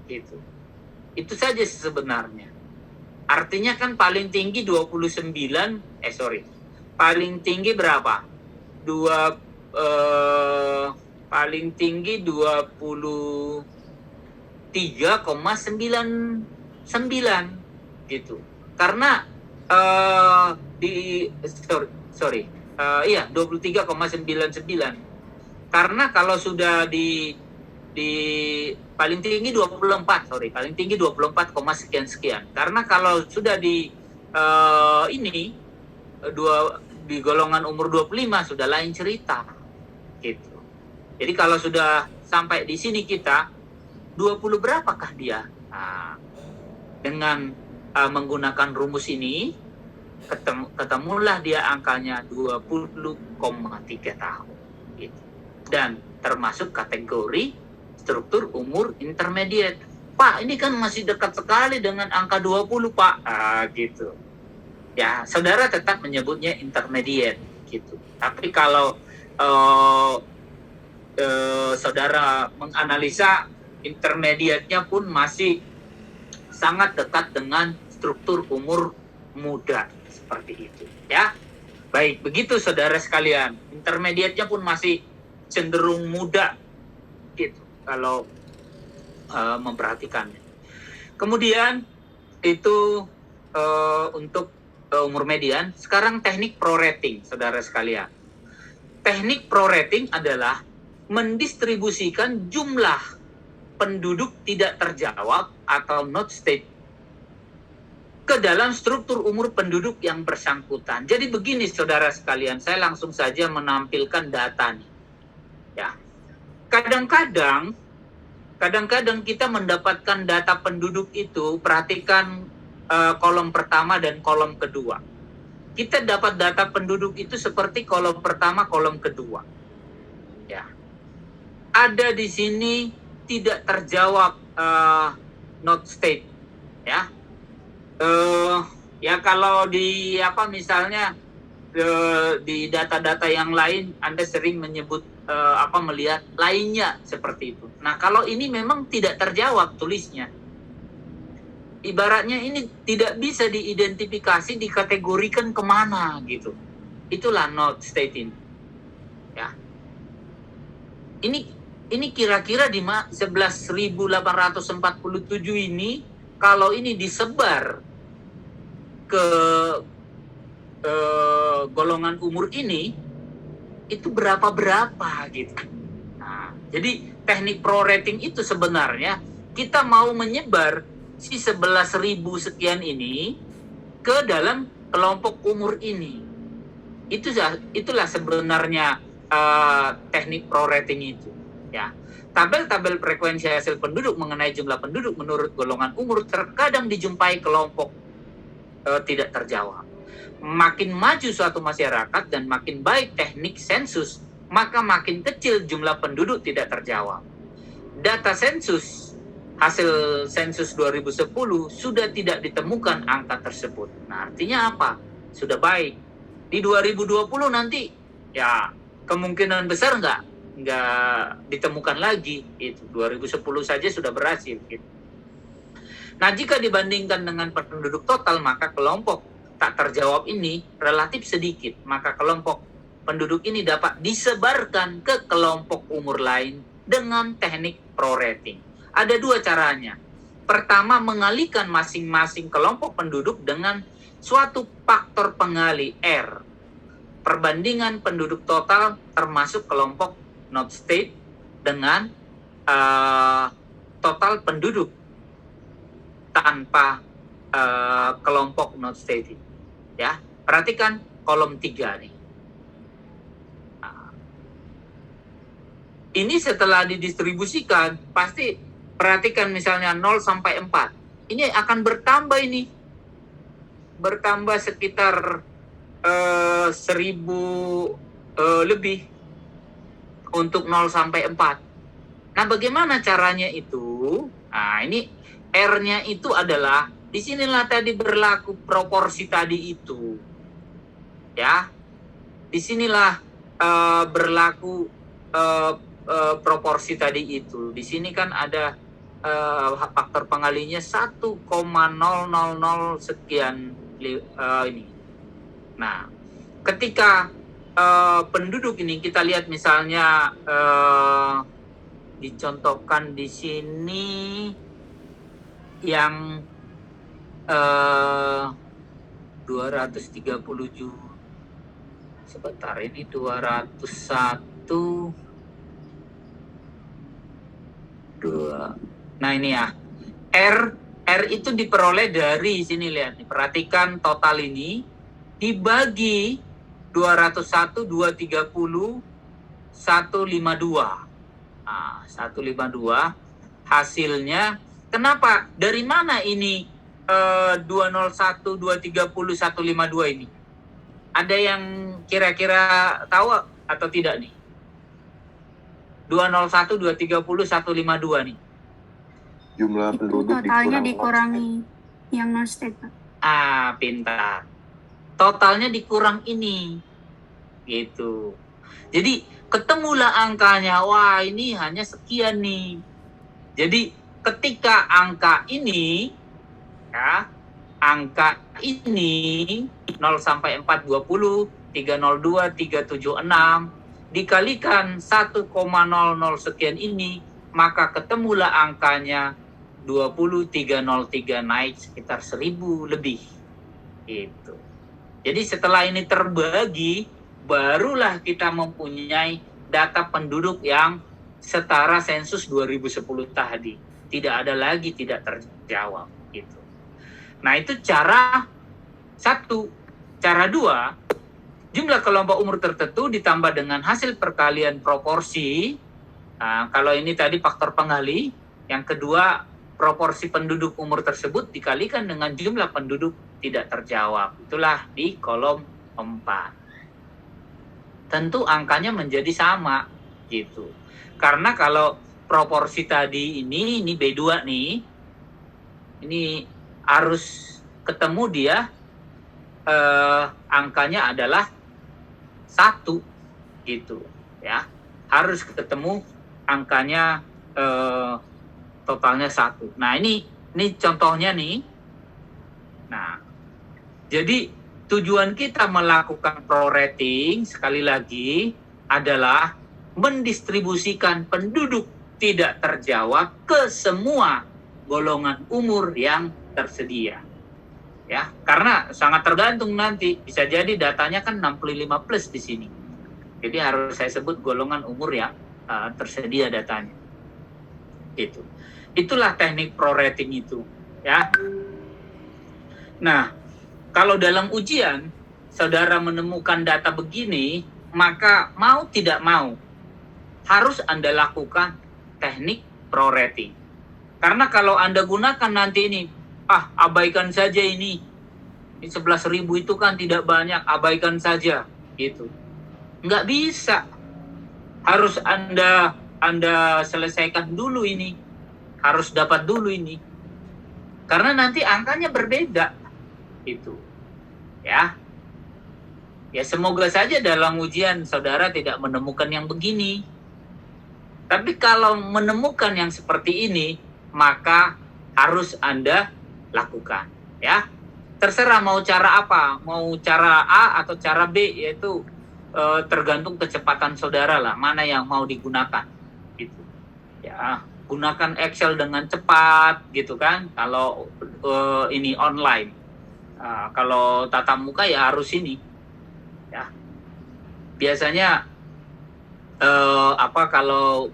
Gitu. Itu saja sebenarnya. Artinya kan paling tinggi 29, paling tinggi berapa? Paling tinggi 23,99 gitu. Karena 23,99. Karena kalau sudah di paling tinggi 24, paling tinggi 24, sekian. Karena kalau sudah di di golongan umur 25 sudah lain cerita. Gitu. Jadi kalau sudah sampai di sini kita 20 berapakah dia? Nah, dengan menggunakan rumus ini ketemulah dia angkanya 20,3 tahun. Gitu. Dan termasuk kategori struktur umur intermediate. Pak, ini kan masih dekat sekali dengan angka 20, Pak. Gitu. Ya, saudara tetap menyebutnya intermediate gitu. Tapi kalau saudara menganalisa, intermediate-nya pun masih sangat dekat dengan struktur umur muda seperti itu, ya. Baik, begitu saudara sekalian. Intermediate-nya pun masih cenderung muda gitu kalau memperhatikannya. Kemudian itu untuk umur median. Sekarang teknik prorating, saudara sekalian. Teknik prorating adalah mendistribusikan jumlah penduduk tidak terjawab atau not state ke dalam struktur umur penduduk yang bersangkutan. Jadi begini saudara sekalian, saya langsung saja menampilkan data nih. Ya. Kadang-kadang kita mendapatkan data penduduk itu, perhatikan kolom pertama dan kolom kedua. Kita dapat data penduduk itu seperti kolom pertama, kolom kedua. Ya. Ada di sini tidak terjawab not state, ya. Ya kalau di misalnya di data-data yang lain Anda sering menyebut melihat lainnya seperti itu. Nah, kalau ini memang tidak terjawab tulisnya. Ibaratnya ini tidak bisa diidentifikasi, dikategorikan kemana gitu. Itulah not state ini. Ya. Ini kira-kira di 11.847 ini, kalau ini disebar ke golongan umur ini, itu berapa gitu. Nah, jadi teknik prorating itu sebenarnya kita mau menyebar si 11.000 sekian ini ke dalam kelompok umur ini. Itulah sebenarnya teknik prorating itu. Ya, tabel-tabel frekuensi hasil penduduk mengenai jumlah penduduk menurut golongan umur terkadang dijumpai kelompok tidak terjawab. Makin maju suatu masyarakat dan makin baik teknik sensus, maka makin kecil jumlah penduduk tidak terjawab. Data sensus, hasil sensus 2010 sudah tidak ditemukan angka tersebut. Nah, artinya apa? Sudah baik. Di 2020 nanti, ya kemungkinan besar nggak ditemukan lagi. Itu 2010 saja sudah berhasil. Gitu. Nah, jika dibandingkan dengan penduduk total, maka kelompok tak terjawab ini relatif sedikit. Maka kelompok penduduk ini dapat disebarkan ke kelompok umur lain dengan teknik prorating. Ada dua caranya. Pertama, mengalihkan masing-masing kelompok penduduk dengan suatu faktor pengali R. Perbandingan penduduk total termasuk kelompok not state dengan total penduduk tanpa kelompok not state. Ya, perhatikan kolom 3 nih. Nah, ini setelah didistribusikan, pasti perhatikan misalnya 0 sampai 4. Ini akan bertambah ini. Bertambah sekitar 1.000 lebih untuk 0 sampai 4. Nah, bagaimana caranya itu? Nah, ini R-nya itu adalah, disinilah tadi berlaku proporsi tadi itu. Ya, disinilah berlaku proporsi tadi itu. Di sini kan ada faktor pengalinya 1,000 sekian ini. Nah, ketika penduduk ini kita lihat misalnya dicontohkan di sini yang 237 sebentar, ini 201 nah ini ya R itu diperoleh dari sini, lihat nih, perhatikan total ini dibagi 201, 230, 152. Nah, 152 hasilnya. Kenapa? Dari mana ini 201, 230, 152 ini? Ada yang kira-kira tahu atau tidak nih? 201, 230, 152 nih. Jumlah itu penduduk totalnya dikurangi yang non state, Pak. Ah, pintar. Totalnya dikurang ini. Gitu. Jadi ketemulah angkanya. Wah, ini hanya sekian nih. Jadi ketika angka ini, ya, angka ini 0 sampai 4, 20, 302, 376, dikalikan 1,00 sekian ini, maka ketemulah angkanya 20,303, naik sekitar 1.000 lebih. Gitu. Jadi setelah ini terbagi, barulah kita mempunyai data penduduk yang setara sensus 2010 tadi. Tidak ada lagi tidak terjawab gitu. Nah, itu cara satu. Cara dua, jumlah kelompok umur tertentu ditambah dengan hasil perkalian proporsi. Nah, kalau ini tadi faktor penggali. Yang kedua, proporsi penduduk umur tersebut dikalikan dengan jumlah penduduk tidak terjawab. Itulah di kolom 4. Tentu angkanya menjadi sama gitu. Karena kalau proporsi tadi ini B2 nih, ini harus ketemu dia angkanya adalah 1 gitu ya. Harus ketemu angkanya totalnya 1. Nah, ini contohnya nih. Nah, jadi tujuan kita melakukan prorating sekali lagi adalah mendistribusikan penduduk tidak terjawab ke semua golongan umur yang tersedia. Ya, karena sangat tergantung nanti. Bisa jadi datanya kan 65 plus di sini. Jadi harus saya sebut golongan umur yang tersedia datanya. Itulah teknik prorating itu, ya. Nah, kalau dalam ujian saudara menemukan data begini, maka mau tidak mau harus Anda lakukan teknik prorating. Karena kalau Anda gunakan nanti ini, abaikan saja ini 11.000 itu kan tidak banyak, abaikan saja gitu. Nggak bisa. Harus Anda selesaikan dulu ini. Harus dapat dulu ini. Karena nanti angkanya berbeda. Itu. Ya. Ya, semoga saja dalam ujian saudara tidak menemukan yang begini. Tapi kalau menemukan yang seperti ini, maka harus Anda lakukan, ya. Terserah mau cara apa, mau cara A atau cara B, yaitu tergantung kecepatan saudara lah, mana yang mau digunakan, gitu. Ya, gunakan Excel dengan cepat, gitu kan. Kalau ini online, kalau tatap muka ya harus ini, ya. Biasanya kalau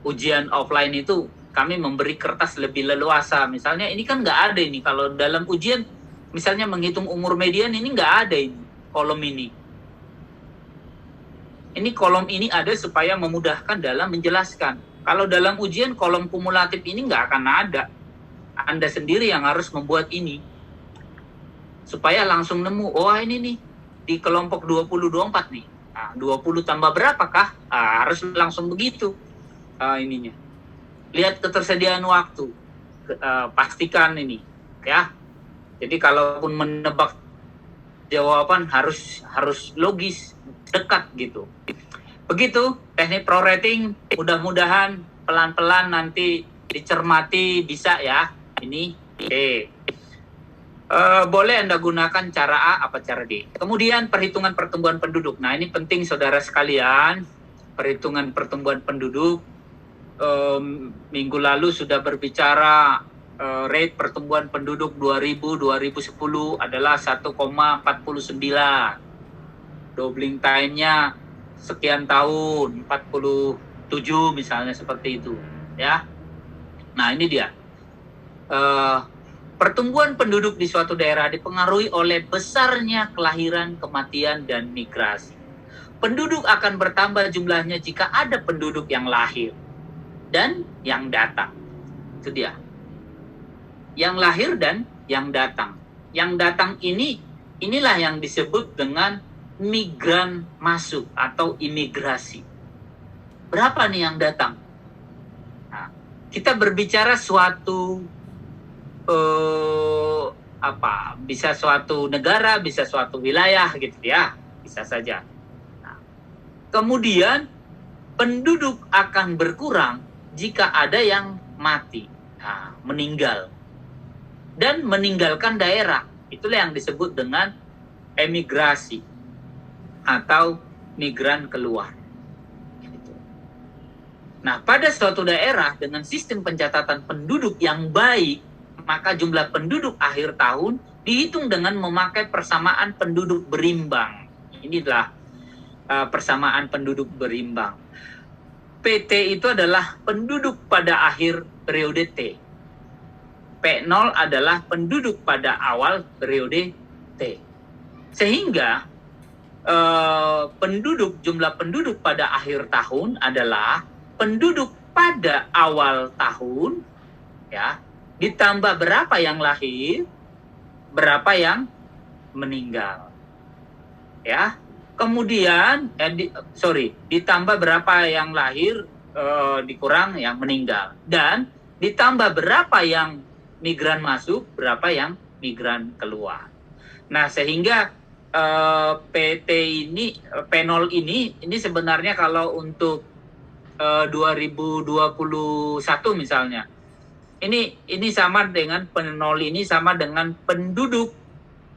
ujian offline itu kami memberi kertas lebih leluasa. Misalnya ini kan nggak ada ini. Kalau dalam ujian, misalnya menghitung umur median, ini nggak ada ini, kolom ini. Ini kolom ini ada supaya memudahkan dalam menjelaskan. Kalau dalam ujian, kolom kumulatif ini nggak akan ada. Anda sendiri yang harus membuat ini. Supaya langsung nemu, ini nih, di kelompok 20-24 nih. 20 tambah berapakah? Harus langsung begitu ininya. Lihat ketersediaan waktu, pastikan ini, ya. Jadi kalaupun menebak jawaban harus logis, dekat gitu. Begitu teknik prorating, mudah-mudahan pelan-pelan nanti dicermati bisa ya. Ini boleh Anda gunakan cara A apa cara D. Kemudian perhitungan pertumbuhan penduduk. Nah, ini penting saudara sekalian. Perhitungan pertumbuhan penduduk. Minggu lalu sudah berbicara rate pertumbuhan penduduk 2000-2010 adalah 1,49. Doubling time-nya sekian tahun, 47 misalnya seperti itu, ya. Nah, ini dia. Pertumbuhan penduduk di suatu daerah dipengaruhi oleh besarnya kelahiran, kematian, dan migrasi. Penduduk akan bertambah jumlahnya jika ada penduduk yang lahir dan yang datang. Itu dia. Yang lahir dan yang datang. Yang datang inilah yang disebut dengan migran masuk atau imigrasi. Berapa nih yang datang? Nah, kita berbicara suatu bisa suatu negara, bisa suatu wilayah gitu ya, bisa saja. Nah, kemudian penduduk akan berkurang jika ada yang mati, meninggal, dan meninggalkan daerah. Itulah yang disebut dengan emigrasi atau migran keluar. Nah, pada suatu daerah dengan sistem pencatatan penduduk yang baik, maka jumlah penduduk akhir tahun dihitung dengan memakai persamaan penduduk berimbang. Inilah persamaan penduduk berimbang. PT itu adalah penduduk pada akhir periode T. P0 adalah penduduk pada awal periode T. Sehingga jumlah penduduk pada akhir tahun adalah penduduk pada awal tahun, ya, ditambah berapa yang lahir, berapa yang meninggal, ya. Kemudian ditambah berapa yang lahir, dikurang yang meninggal, dan ditambah berapa yang migran masuk, berapa yang migran keluar. Nah, sehingga PT ini, P0 ini sebenarnya kalau untuk 2021 misalnya, ini sama dengan P0 ini sama dengan penduduk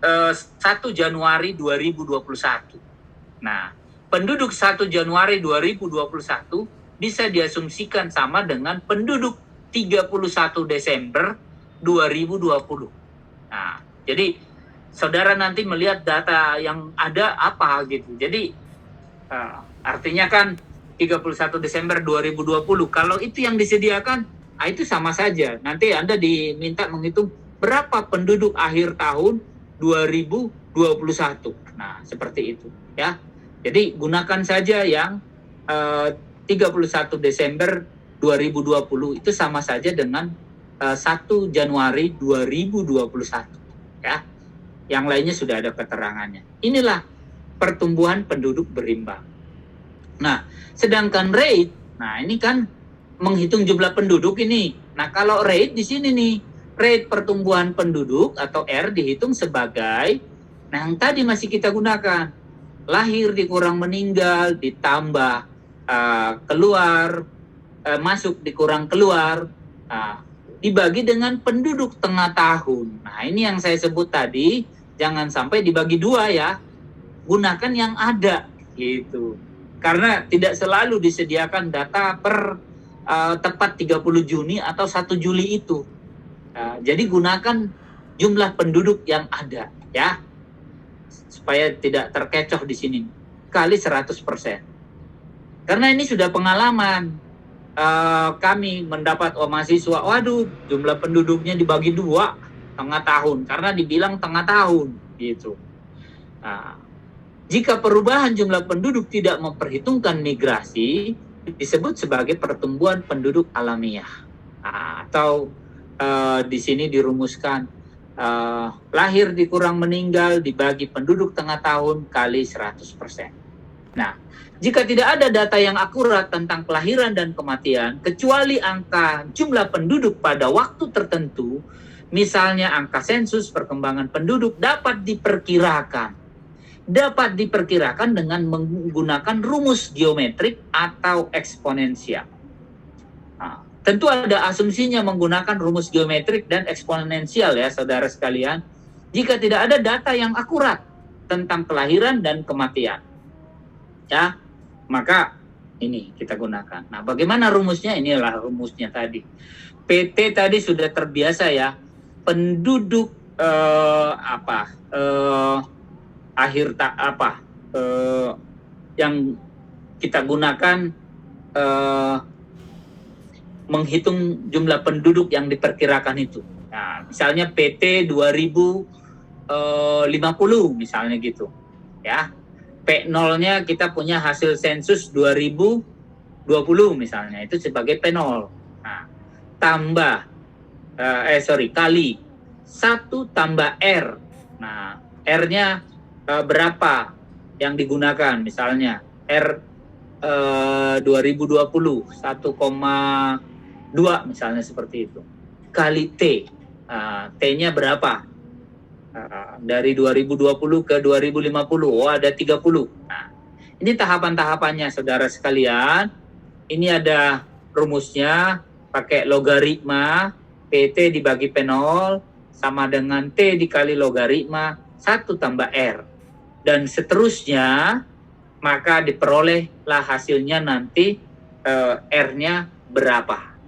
1 Januari 2021. Nah, penduduk 1 Januari 2021 bisa diasumsikan sama dengan penduduk 31 Desember 2020. Nah, jadi saudara nanti melihat data yang ada apa gitu. Jadi artinya kan 31 Desember 2020, kalau itu yang disediakan, itu sama saja. Nanti Anda diminta menghitung berapa penduduk akhir tahun 2021. Nah, seperti itu, ya. Jadi gunakan saja yang 31 Desember 2020 itu sama saja dengan 1 Januari 2021, ya. Yang lainnya sudah ada keterangannya. Inilah pertumbuhan penduduk berimbang. Nah, sedangkan rate, nah ini kan menghitung jumlah penduduk ini. Nah, kalau rate di sini nih, rate pertumbuhan penduduk atau R dihitung sebagai, nah yang tadi masih kita gunakan, lahir dikurang meninggal ditambah keluar, masuk dikurang keluar, dibagi dengan penduduk tengah tahun. Nah, ini yang saya sebut tadi, jangan sampai dibagi dua ya, gunakan yang ada gitu. Karena tidak selalu disediakan data per tepat 30 Juni atau 1 Juli itu. Jadi gunakan jumlah penduduk yang ada ya, supaya tidak terkecoh di sini, kali 100%. Karena ini sudah pengalaman, kami mendapat mahasiswa, waduh jumlah penduduknya dibagi dua tengah tahun, karena dibilang tengah tahun gitu. Jika perubahan jumlah penduduk tidak memperhitungkan migrasi, disebut sebagai pertumbuhan penduduk alamiah. Atau di sini dirumuskan lahir dikurang meninggal dibagi penduduk tengah tahun kali 100%. Nah, jika tidak ada data yang akurat tentang kelahiran dan kematian, kecuali angka jumlah penduduk pada waktu tertentu, misalnya angka sensus perkembangan penduduk dapat diperkirakan dengan menggunakan rumus geometrik atau eksponensial. Tentu ada asumsinya menggunakan rumus geometrik dan eksponensial ya saudara sekalian, jika tidak ada data yang akurat tentang kelahiran dan kematian. Ya, maka ini kita gunakan. Nah, bagaimana rumusnya? Inilah rumusnya tadi. PT tadi sudah terbiasa ya, penduduk yang kita gunakan menghitung jumlah penduduk yang diperkirakan itu. Nah, misalnya PT 2050 misalnya gitu. Ya. P0-nya kita punya hasil sensus 2020 misalnya, itu sebagai P0. Nah, kali 1 tambah R. Nah, R-nya berapa yang digunakan? Misalnya R 2020 1,2 misalnya seperti itu, kali T. T-nya berapa? Dari 2020 ke 2050, ada 30. Nah, ini tahapan-tahapannya saudara sekalian. Ini ada rumusnya, pakai logaritma PT dibagi P0 sama dengan T dikali logaritma 1 tambah R. Dan seterusnya, maka diperolehlah hasilnya nanti R-nya berapa.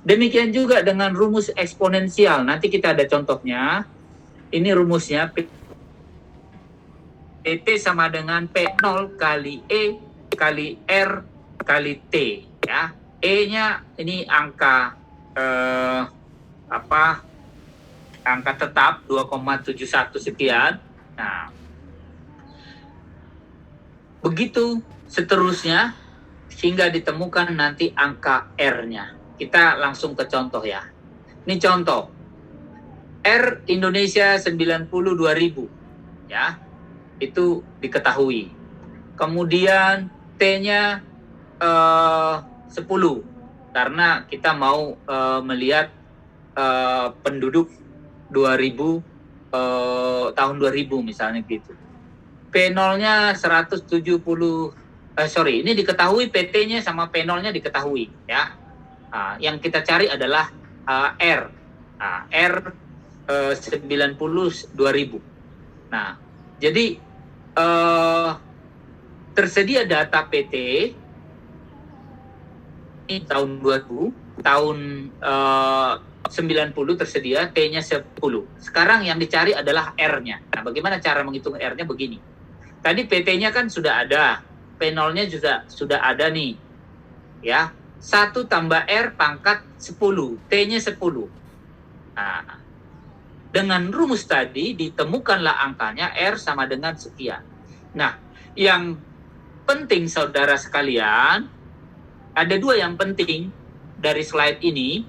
Demikian juga dengan rumus eksponensial. Nanti kita ada contohnya. ini rumusnya, PT sama dengan P0 kali E kali R kali T, ya. E-nya ini angka angka tetap 2,71 sekian. Nah, begitu seterusnya hingga ditemukan nanti angka R-nya. Kita langsung ke contoh ya. Ini contoh. R Indonesia 92.000, ya. Itu diketahui. Kemudian T-nya 10 karena kita mau melihat penduduk 2000 tahun 2000 misalnya gitu. P0-nya 170 ini diketahui, PT-nya sama P0-nya diketahui, ya. Yang kita cari adalah R. R 92.000. Nah, jadi tersedia data PT ini tahun 2000, tahun 90 tersedia, T-nya 10. Sekarang yang dicari adalah R-nya. Nah, bagaimana cara menghitung R-nya? Begini. Tadi PT-nya kan sudah ada, P0-nya juga sudah ada nih. Ya, 1 tambah R pangkat 10, T-nya 10. Nah, dengan rumus tadi ditemukanlah angkanya R sama dengan sekian. Nah, yang penting saudara sekalian, ada 2 yang penting dari slide ini.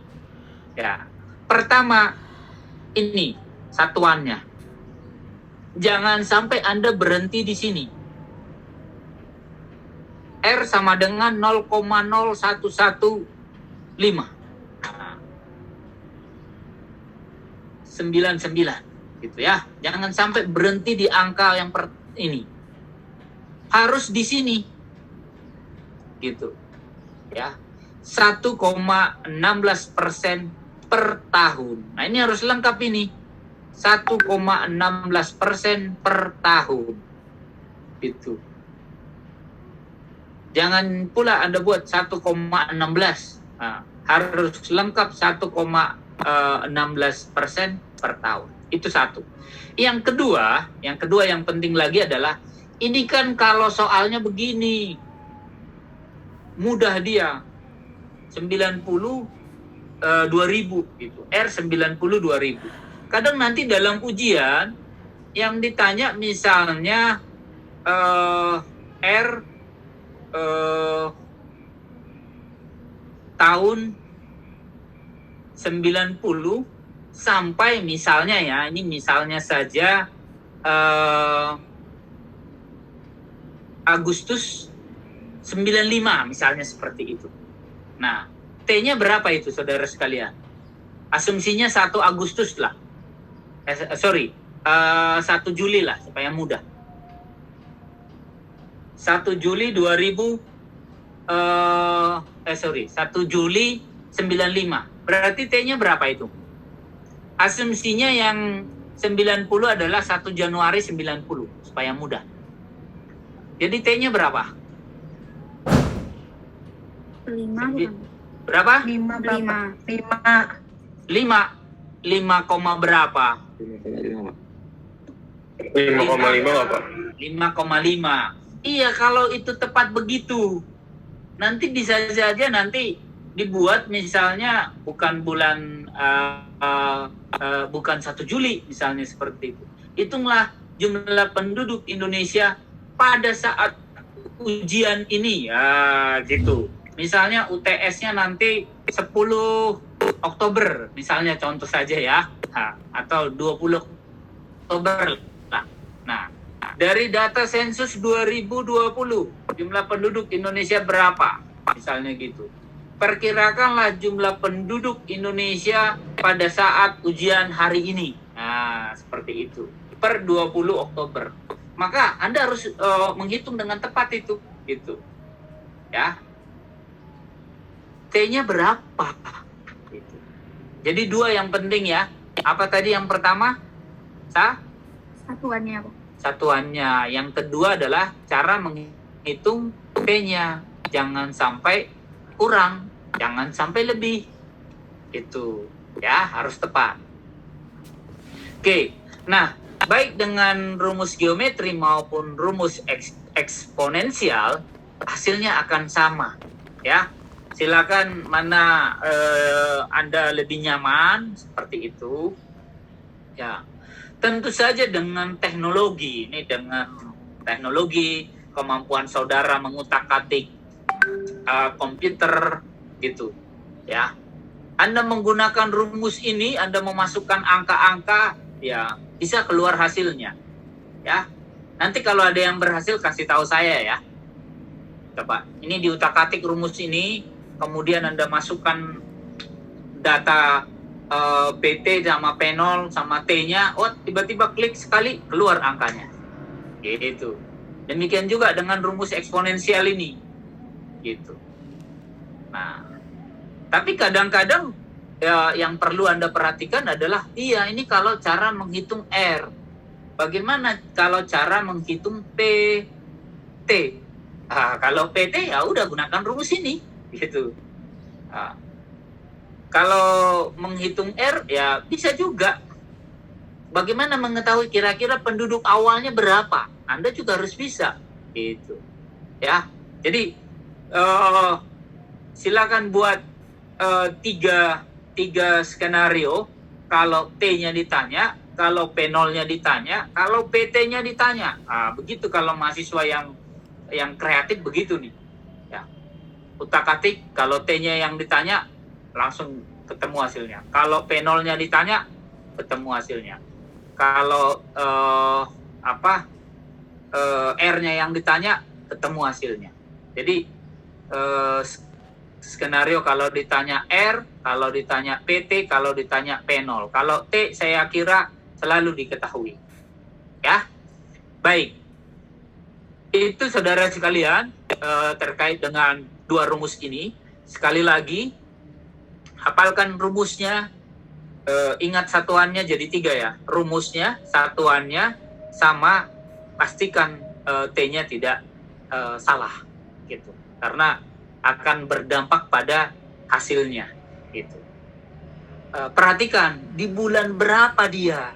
Ya, pertama ini satuannya. Jangan sampai Anda berhenti di sini. R sama dengan 0,0115. 99 gitu ya. Jangan sampai berhenti di angka yang ini. Harus di sini. Gitu. Ya. 1,16% per tahun. Nah, ini harus lengkap ini. 1,16% per tahun. Itu. Jangan pula Anda buat 1,16. Nah, harus lengkap 1,16% per tahun. Itu satu. Yang kedua yang penting lagi adalah, ini kan kalau soalnya begini. Mudah dia. 92.000 gitu. R 92.000. Kadang nanti dalam ujian yang ditanya misalnya R tahun 90 sampai misalnya ya, ini misalnya saja Agustus 95 misalnya seperti itu. Nah, T-nya berapa itu saudara sekalian? Asumsinya 1 Agustus lah. 1 Juli lah supaya mudah. 1 Juli 1 Juli 95. Berarti T-nya berapa itu? Asumsinya yang 90 adalah 1 Januari 90 supaya mudah. Jadi T-nya berapa? 5 berapa? 5 5 koma berapa? 5,5 apa? 5,5. Iya, kalau itu tepat begitu. Nanti bisa saja nanti dibuat misalnya bukan bulan bukan 1 Juli misalnya seperti itu. Hitunglah jumlah penduduk Indonesia pada saat ujian ini ya gitu. Misalnya UTS-nya nanti 10 Oktober misalnya, contoh saja ya. Atau 20 Oktober lah. Nah, dari data sensus 2020 jumlah penduduk Indonesia berapa? Misalnya gitu. Perkirakanlah jumlah penduduk Indonesia pada saat ujian hari ini. Nah, seperti itu. Per 20 Oktober. Maka Anda harus menghitung dengan tepat itu. Gitu. Ya. T-nya berapa? Gitu. Jadi 2 yang penting ya. Apa tadi yang pertama? satuannya, Pak. Satuannya. Yang kedua adalah cara menghitung T-nya. Jangan sampai kurang, jangan sampai lebih. Itu ya, harus tepat. Oke, Nah, baik dengan rumus geometri maupun rumus eksponensial, hasilnya akan sama. Ya, silakan mana Anda lebih nyaman seperti itu. Ya, tentu saja dengan teknologi kemampuan saudara mengutak-atik komputer gitu, ya. Anda menggunakan rumus ini, Anda memasukkan angka-angka, ya bisa keluar hasilnya, ya. Nanti kalau ada yang berhasil kasih tahu saya ya. Coba, ini diutak-atik rumus ini, kemudian Anda masukkan data PT sama P0 sama T-nya, tiba-tiba klik sekali keluar angkanya. Gitu. Demikian juga dengan rumus eksponensial ini. Gitu. Nah, tapi kadang-kadang ya, yang perlu Anda perhatikan adalah, ini kalau cara menghitung R. Bagaimana kalau cara menghitung PT? Kalau PT ya udah gunakan rumus ini, gitu. Kalau menghitung R ya bisa juga. Bagaimana mengetahui kira-kira penduduk awalnya berapa? Anda juga harus bisa, gitu. Ya, jadi silakan buat tiga skenario. Kalau T-nya ditanya, kalau P0-nya ditanya, kalau PT-nya ditanya. Begitu kalau mahasiswa yang kreatif begitu nih. Ya. Utak-atik, kalau T-nya yang ditanya langsung ketemu hasilnya. Kalau P0-nya ditanya, ketemu hasilnya. Kalau R-nya yang ditanya, ketemu hasilnya. Jadi skenario kalau ditanya R, kalau ditanya PT, kalau ditanya P0. Kalau T saya kira selalu diketahui. Ya. Baik. Itu saudara sekalian terkait dengan dua rumus ini. Sekali lagi, hafalkan rumusnya, ingat satuannya jadi 3 ya. Rumusnya, satuannya, sama pastikan T-nya tidak salah. Gitu. Karena akan berdampak pada hasilnya. Gitu. Perhatikan, di bulan berapa dia.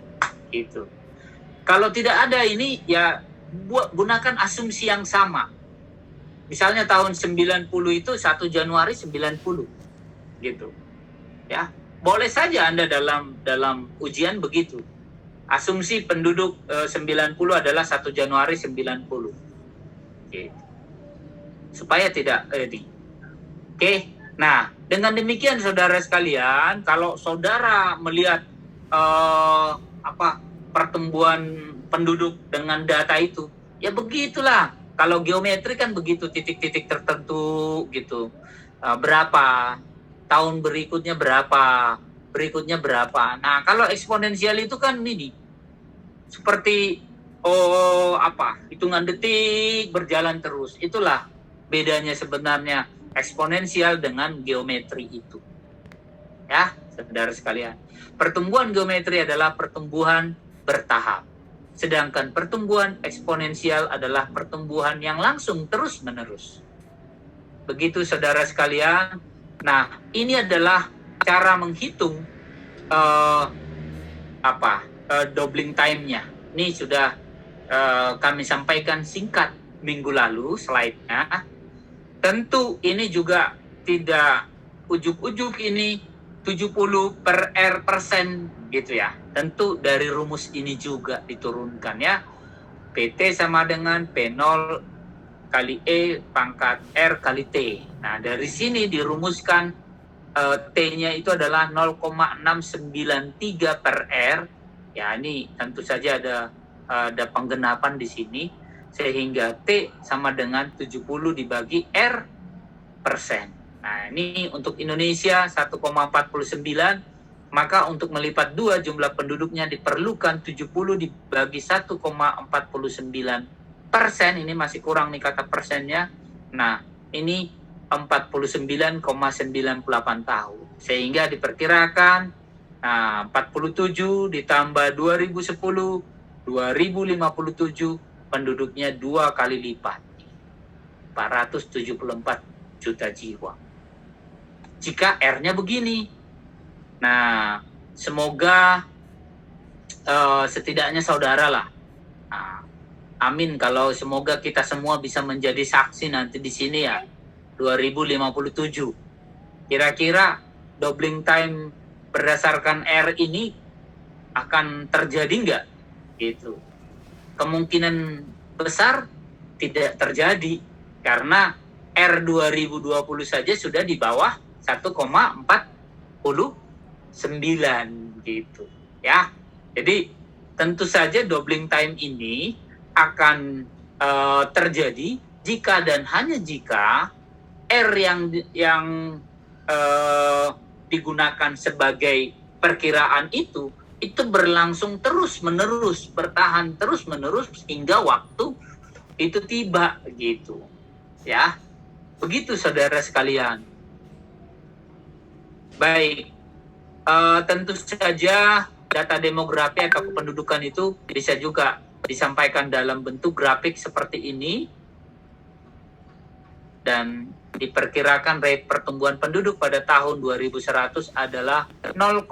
Gitu. Kalau tidak ada ini, ya gunakan asumsi yang sama. Misalnya tahun 90 itu 1 Januari 90. Gitu. Ya, boleh saja Anda dalam ujian begitu. Asumsi penduduk 90 adalah 1 Januari 90. Gitu. Supaya tidak Oke. Nah, dengan demikian saudara sekalian, kalau saudara melihat pertumbuhan penduduk dengan data itu, ya begitulah. Kalau geometri kan begitu, titik-titik tertentu gitu. Berapa tahun berikutnya berapa, Nah, kalau eksponensial itu kan ini seperti hitungan detik berjalan terus. Itulah bedanya sebenarnya eksponensial dengan geometri itu. Ya, saudara sekalian. Pertumbuhan geometri adalah pertumbuhan bertahap. Sedangkan pertumbuhan eksponensial adalah pertumbuhan yang langsung terus-menerus. Begitu saudara sekalian. Nah, ini adalah cara menghitung doubling time-nya. Ini sudah kami sampaikan singkat minggu lalu slide-nya. Tentu ini juga tidak ujuk-ujuk ini 70 per R persen gitu ya. Tentu dari rumus ini juga diturunkan ya. PT sama dengan P0 kali E pangkat R kali T. Nah, dari sini dirumuskan T-nya itu adalah 0,693 per R. Ya, ini tentu saja ada penggenapan di sini. Sehingga T sama dengan 70 dibagi R persen. Nah, ini untuk Indonesia 1,49. Maka untuk melipat 2 jumlah penduduknya diperlukan 70 dibagi 1,49%. Ini masih kurang nih kata persennya. Nah, ini 49,98 tahun. Sehingga diperkirakan 47 ditambah 2010, 2057 penduduknya 2 kali lipat. 474 juta jiwa. Jika R-nya begini. Nah, semoga setidaknya saudara lah. Nah, amin kalau semoga kita semua bisa menjadi saksi nanti di sini ya 2057. Kira-kira doubling time berdasarkan R ini akan terjadi nggak? Gitu. Kemungkinan besar tidak terjadi karena R 2020 saja sudah di bawah 1,49 gitu ya. Jadi tentu saja doubling time ini akan terjadi jika dan hanya jika R yang digunakan sebagai perkiraan itu berlangsung terus-menerus, bertahan terus-menerus hingga waktu itu tiba gitu. Ya. Begitu saudara sekalian. Baik. Tentu saja data demografi atau kependudukan itu bisa juga disampaikan dalam bentuk grafik seperti ini. Dan diperkirakan rate pertumbuhan penduduk pada tahun 2100 adalah 0,1.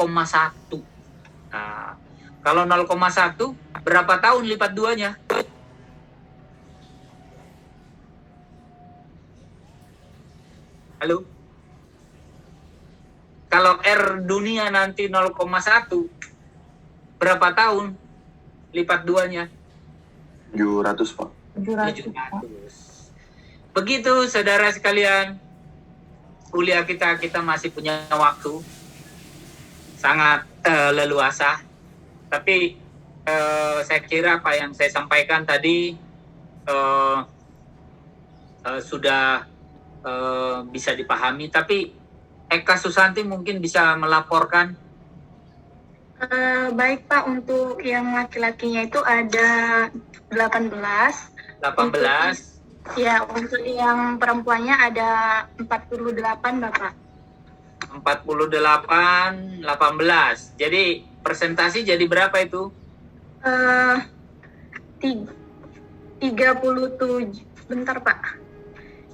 Nah, kalau 0,1 berapa tahun lipat duanya? Halo? Kalau R dunia nanti 0,1 berapa tahun lipat duanya? 700, Pak. 700. Begitu saudara sekalian. Kuliah kita masih punya waktu. Sangat leluasa, tapi saya kira apa yang saya sampaikan tadi sudah bisa dipahami. Tapi Eka Susanti mungkin bisa melaporkan. Baik Pak, untuk yang laki-lakinya itu ada 18. 18. Ya, untuk yang perempuannya ada 48 Bapak. 48, 18. Jadi persentase jadi berapa itu? 37, bentar Pak.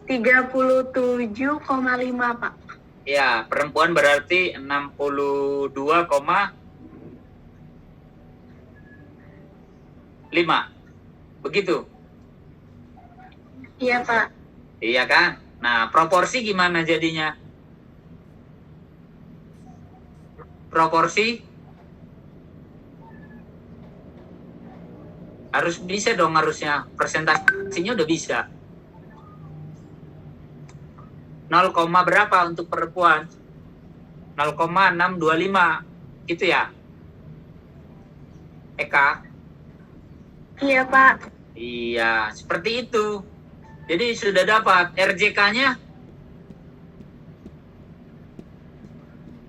37,5 Pak. Ya, perempuan berarti 62,5. Begitu? Iya Pak. Iya kan? Nah, proporsi gimana jadinya? Proporsi harus bisa dong harusnya. Presentasinya udah bisa. 0, berapa untuk perempuan? 0,625 gitu ya? Eka? Iya Pak. Iya, seperti itu. Jadi sudah dapat RJK-nya?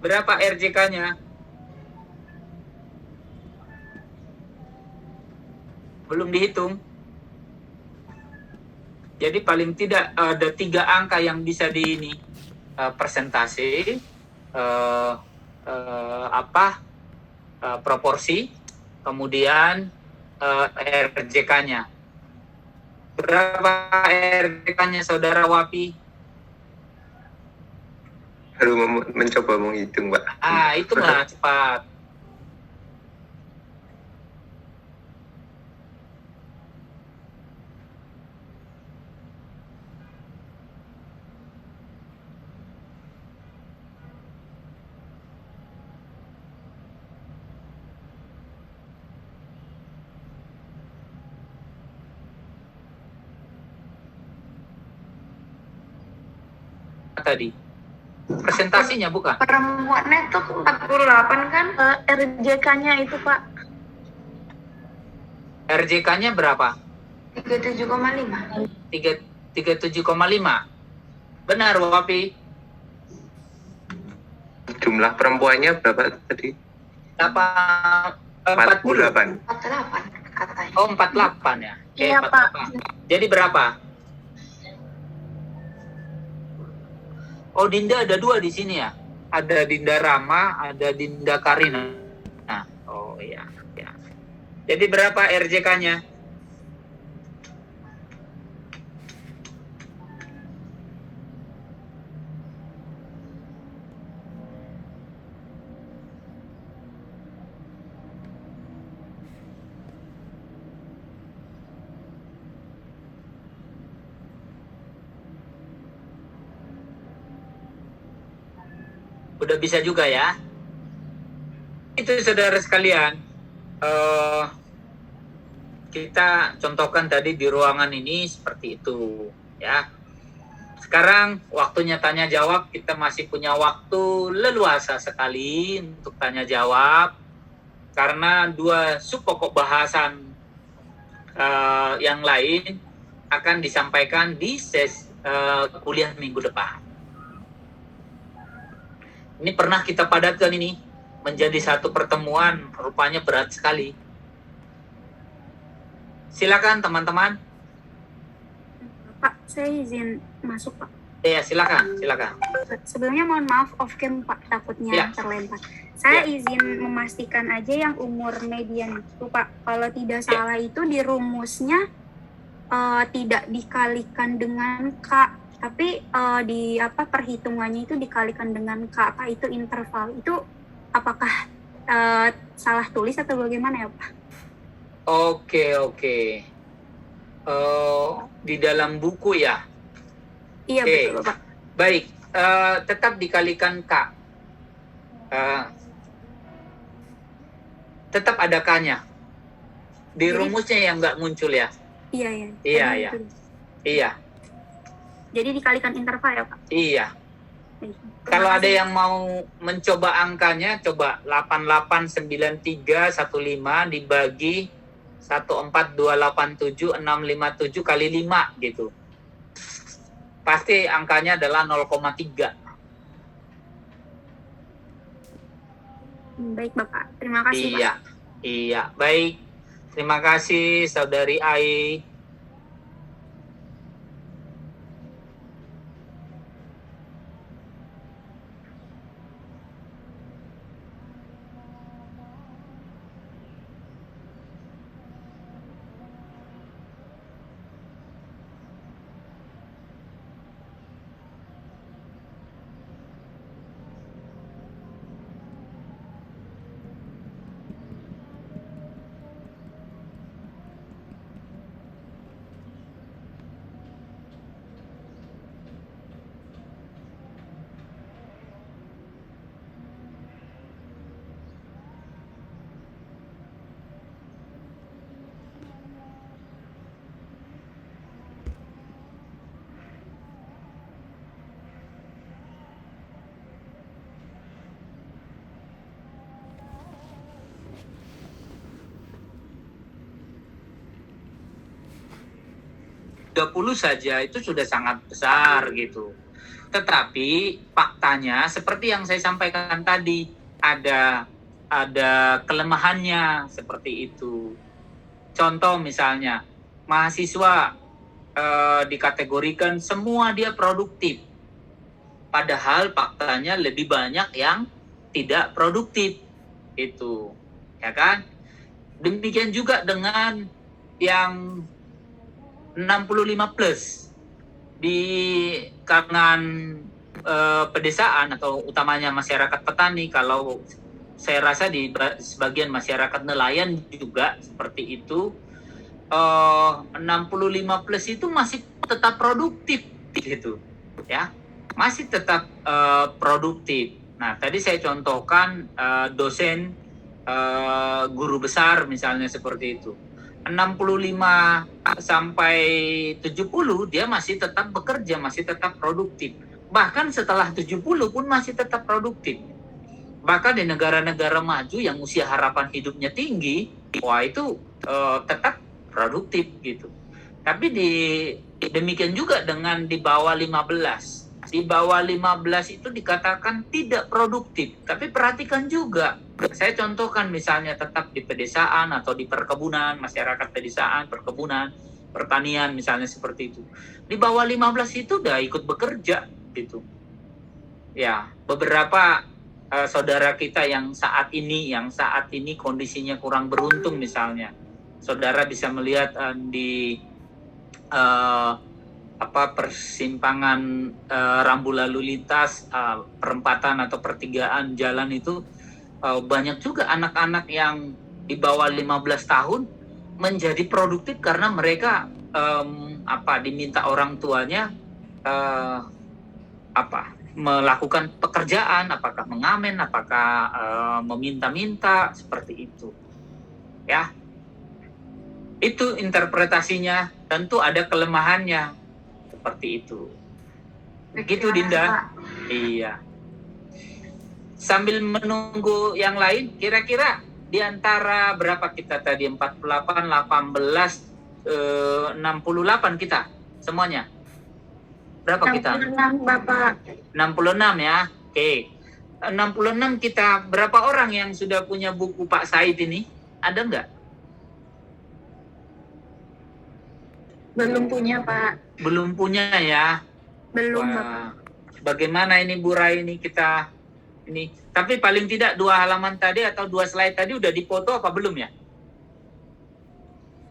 Berapa RJK-nya? Belum dihitung. Jadi paling tidak ada 3 angka yang bisa di ini persentase, proporsi, kemudian RJK-nya. Berapa RJK-nya saudara Wapi? Baru mencoba menghitung, Pak. Itulah cepat. Tadi presentasinya bukan? Perempuannya itu 48 kan? RJK-nya itu Pak. RJK-nya berapa? 37,5. 37,5. Benar, Wapi. Jumlah perempuannya berapa tadi? 48. 48 katanya. Oh, 48 ya. Oke, Iya, 48. Jadi berapa? Oh, Dinda ada 2 di sini ya. Ada Dinda Rama, ada Dinda Karina. Nah, oh iya. Ya. Jadi berapa RJK-nya? Udah bisa juga ya. Itu saudara sekalian, kita contohkan tadi di ruangan ini seperti itu ya. Sekarang waktunya tanya jawab, kita masih punya waktu leluasa sekali untuk tanya jawab karena dua subpokok bahasan yang lain akan disampaikan di kuliah minggu depan. Ini pernah kita padatkan ini menjadi satu pertemuan, rupanya berat sekali. Silakan teman-teman. Pak, saya izin masuk, Pak. Ya, silakan. Sebelumnya mohon maaf off cam, Pak, takutnya terlempar. Saya izin memastikan aja yang umur median itu, Pak. Kalau tidak salah itu di rumusnya tidak dikalikan dengan K, tapi di perhitungannya itu dikalikan dengan K. Pak, itu interval. Itu apakah salah tulis atau bagaimana ya, Pak? Oke. Di dalam buku ya? Iya, betul, Pak. Baik, tetap dikalikan K. Tetap ada K-nya. Di rumusnya yang nggak muncul ya? Iya. Jadi dikalikan interval ya, Pak? Iya. Kalau ada yang mau mencoba angkanya, coba 889315 dibagi 14287 kali 5 gitu. Pasti angkanya adalah 0,3. Baik, Bapak. Terima kasih, Pak. Iya. Baik. Terima kasih, Saudari Ai. Saja itu sudah sangat besar gitu. Tetapi faktanya seperti yang saya sampaikan tadi, ada kelemahannya seperti itu. Contoh misalnya, mahasiswa dikategorikan semua dia produktif. Padahal faktanya lebih banyak yang tidak produktif. Itu, ya kan? Demikian juga dengan yang 65 plus di kalangan pedesaan atau utamanya masyarakat petani. Kalau saya rasa di sebagian masyarakat nelayan juga seperti itu, 65 plus itu masih tetap produktif gitu ya, masih tetap produktif. Nah, tadi saya contohkan dosen, guru besar misalnya seperti itu. 65 sampai 70 dia masih tetap bekerja, masih tetap produktif. Bahkan setelah 70 pun masih tetap produktif. Bahkan di negara-negara maju yang usia harapan hidupnya tinggi, wah itu tetap produktif gitu. Tapi demikian juga dengan di bawah 15. Di bawah 15 itu dikatakan tidak produktif. Tapi perhatikan juga, saya contohkan misalnya tetap di pedesaan atau di perkebunan, masyarakat pedesaan, perkebunan, pertanian misalnya seperti itu. Di bawah 15 itu udah ikut bekerja gitu. Ya, beberapa saudara kita yang saat ini kondisinya kurang beruntung misalnya. Saudara bisa melihat di persimpangan rambu lalu lintas, perempatan atau pertigaan jalan itu, banyak juga anak-anak yang di bawah 15 tahun menjadi produktif karena mereka diminta orang tuanya melakukan pekerjaan, apakah mengamen, apakah meminta-minta, seperti itu. Ya. Itu interpretasinya, tentu ada kelemahannya. Seperti itu. Begitu, Dinda. Iya. Sambil menunggu yang lain, kira-kira di antara berapa kita tadi? 48, 18, 68 kita semuanya. Berapa kita? 66, Bapak. 66 ya. Oke. 66 kita, berapa orang yang sudah punya buku Pak Said ini? Ada nggak? Belum punya, Pak. Belum punya ya. Belum, Wah, Bapak. bagaimana ini Bu Rai ini kita ini? Tapi paling tidak 2 halaman tadi atau 2 slide tadi udah dipoto apa belum ya?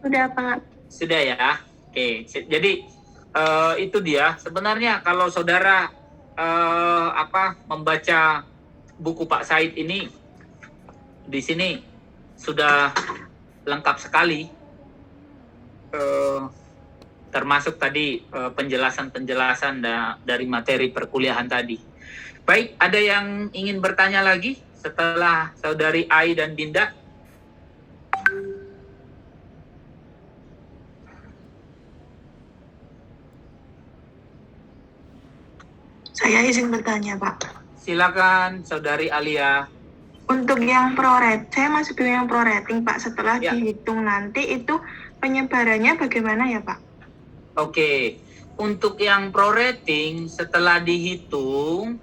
Sudah, Pak. Sudah ya. Oke. Jadi itu dia. Sebenarnya kalau saudara membaca buku Pak Said ini, di sini sudah lengkap sekali. Termasuk tadi penjelasan-penjelasan dari materi perkuliahan tadi. Baik, ada yang ingin bertanya lagi setelah Saudari Ai dan Dinda? Saya izin bertanya, Pak. Silakan, Saudari Alia. Untuk yang pro-rating, saya masih bingung yang pro-rating, Pak. Setelah Ya. dihitung nanti itu penyebarannya bagaimana ya, Pak? Oke, untuk yang pro rating setelah dihitung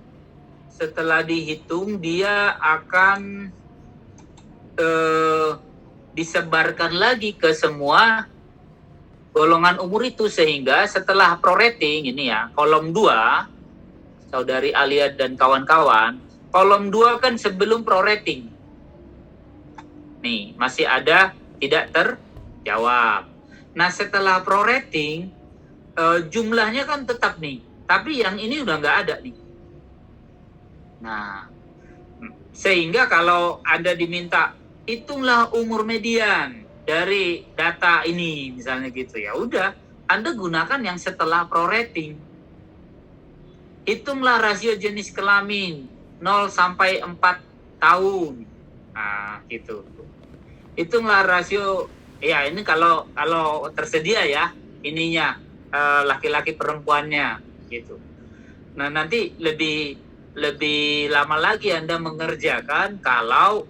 dia akan disebarkan lagi ke semua golongan umur itu, sehingga setelah pro rating ini ya, kolom 2, Saudari Alia dan kawan-kawan, kolom 2 kan sebelum pro rating. Nih, masih ada tidak terjawab. Nah, setelah pro rating jumlahnya kan tetap nih, tapi yang ini udah nggak ada nih. Nah, sehingga kalau Anda diminta hitunglah umur median dari data ini, misalnya gitu, ya udah, Anda gunakan yang setelah pro rating. Hitunglah rasio jenis kelamin 0 sampai 4 tahun. Nah, gitu. Hitunglah rasio, ya ini kalau tersedia ya ininya, laki-laki perempuannya gitu. Nah, nanti lebih lama lagi Anda mengerjakan kalau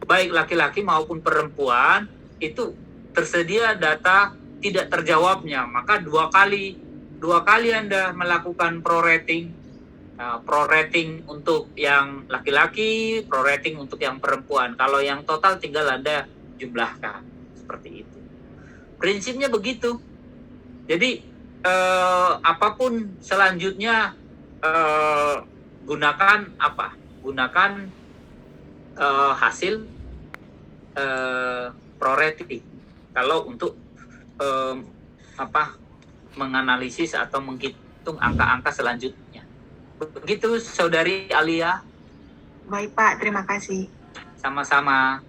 baik laki-laki maupun perempuan itu tersedia data tidak terjawabnya, maka dua kali Anda melakukan pro rating. Pro rating untuk yang laki-laki, pro rating untuk yang perempuan. Kalau yang total tinggal Anda jumlahkan, seperti itu. Prinsipnya begitu. Jadi apapun selanjutnya gunakan apa? Gunakan hasil pro rating. Kalau untuk menganalisis atau menghitung angka-angka selanjutnya. Begitu, Saudari Alia. Baik, Pak. Terima kasih. Sama-sama.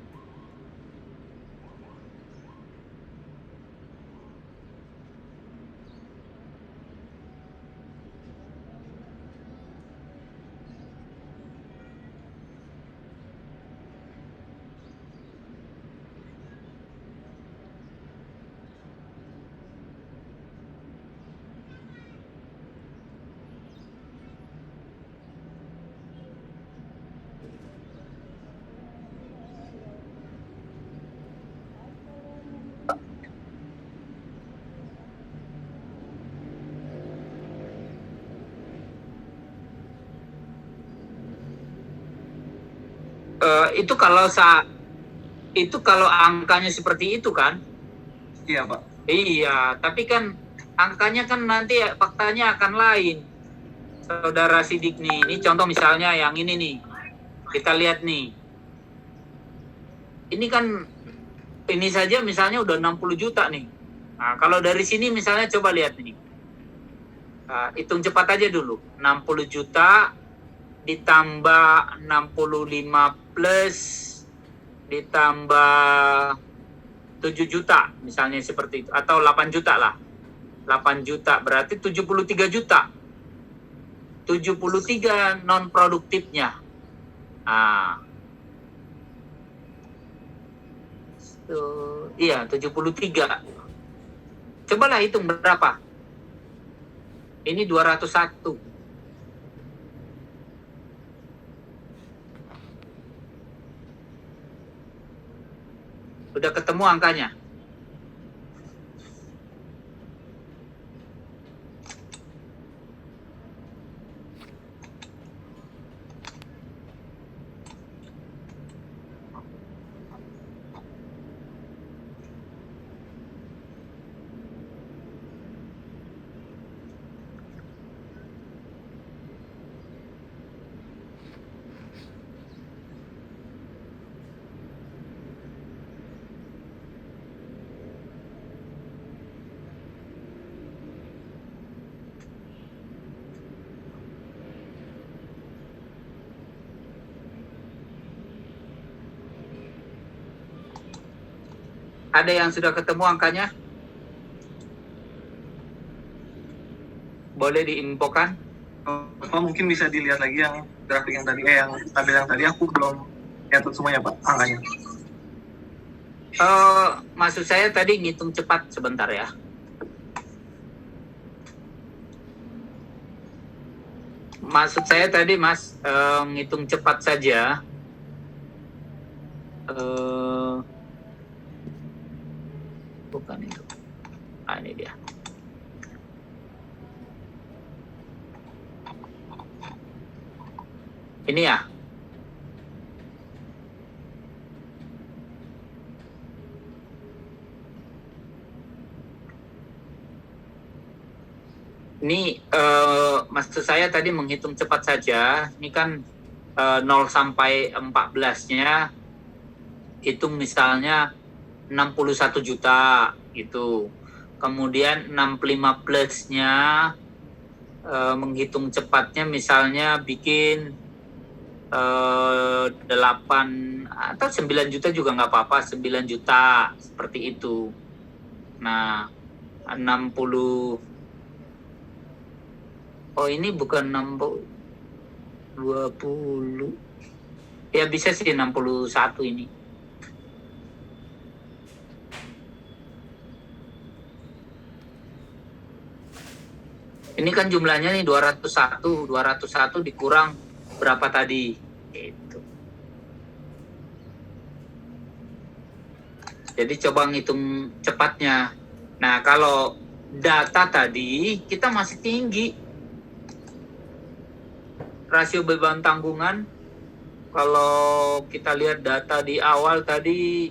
Itu kalau angkanya seperti itu kan? Iya, Pak. Iya, tapi kan angkanya kan nanti faktanya akan lain. Saudara Sidik nih, ini contoh misalnya yang ini nih. Kita lihat nih. Ini kan ini saja misalnya udah 60 juta nih. Nah, kalau dari sini misalnya coba lihat nih. Hitung cepat aja dulu. 60 juta ditambah 65 plus ditambah 7 juta misalnya seperti itu, atau 8 juta lah. 8 juta berarti 73 juta. 73 non produktifnya. Iya, 73. Cobalah hitung berapa. Ini 201. Udah ketemu angkanya? Ada yang sudah ketemu angkanya? Boleh diinfokan? Pak, mungkin bisa dilihat lagi yang grafik yang tadi, yang tabel yang tadi aku belum catat semuanya Pak, angkanya. Maksud saya tadi ngitung cepat sebentar ya. Maksud saya tadi Mas, ngitung cepat saja. Bukan itu. Ini dia. Ini ya. Ini maksud saya tadi menghitung cepat saja. Ini kan 0 sampai 14-nya hitung misalnya 61 juta gitu. Kemudian 65 plusnya menghitung cepatnya misalnya bikin 8 atau 9 juta juga nggak apa-apa, 9 juta seperti itu. Nah, 60. Oh, ini bukan 60, 20. Ya bisa sih 61 ini. Ini kan jumlahnya nih 201 dikurang berapa tadi? Gitu. Jadi coba ngitung cepatnya. Nah, kalau data tadi kita masih tinggi. Rasio beban tanggungan, kalau kita lihat data di awal tadi,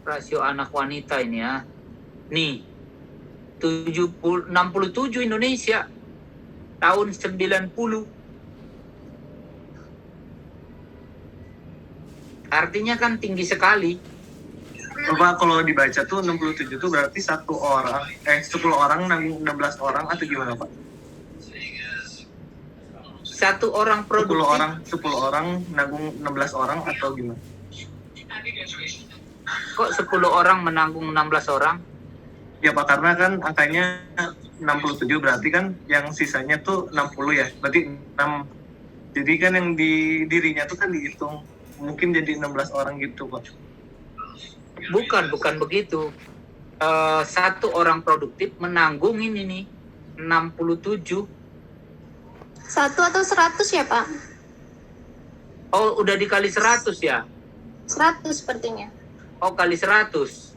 rasio anak wanita ini ya. Nih, 67 Indonesia tahun 90. Artinya kan tinggi sekali. Bapak, kalau dibaca tuh 67 tuh berarti 10 orang nanggung 16 orang atau gimana Pak? 1 orang produktif. 10 orang nanggung 16 orang atau gimana? Kok 10 orang menanggung 16 orang? Ya Pak, karena kan angkanya 67 berarti kan yang sisanya tuh 60 ya. Berarti 6. Jadi kan yang di dirinya tuh kan dihitung mungkin jadi 16 orang gitu Pak. Bukan begitu. 1 orang produktif menanggung ini nih 67. 1 atau 100 ya Pak? Oh, udah dikali 100 ya? 100 sepertinya. Oh, kali 100.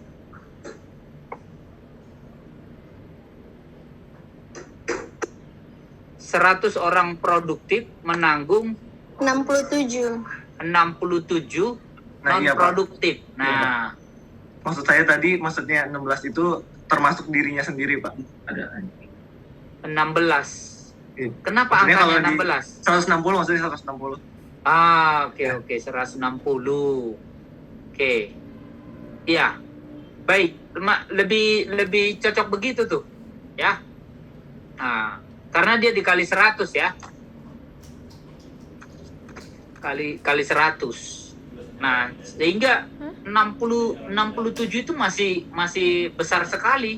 Seratus orang produktif menanggung 67. 67 Nah, iya, Pak. non-produktif. Nah, Maksud saya tadi, maksudnya 16 itu termasuk dirinya sendiri Pak. 16. Iya. Kenapa Maksudnya angkanya kalau di 16? 160 maksudnya 160. Oke, 160. Oke. Iya. Baik, lebih cocok begitu tuh. Ya. Nah, karena dia dikali 100 ya. Kali 100. Nah, sehingga 67 itu masih besar sekali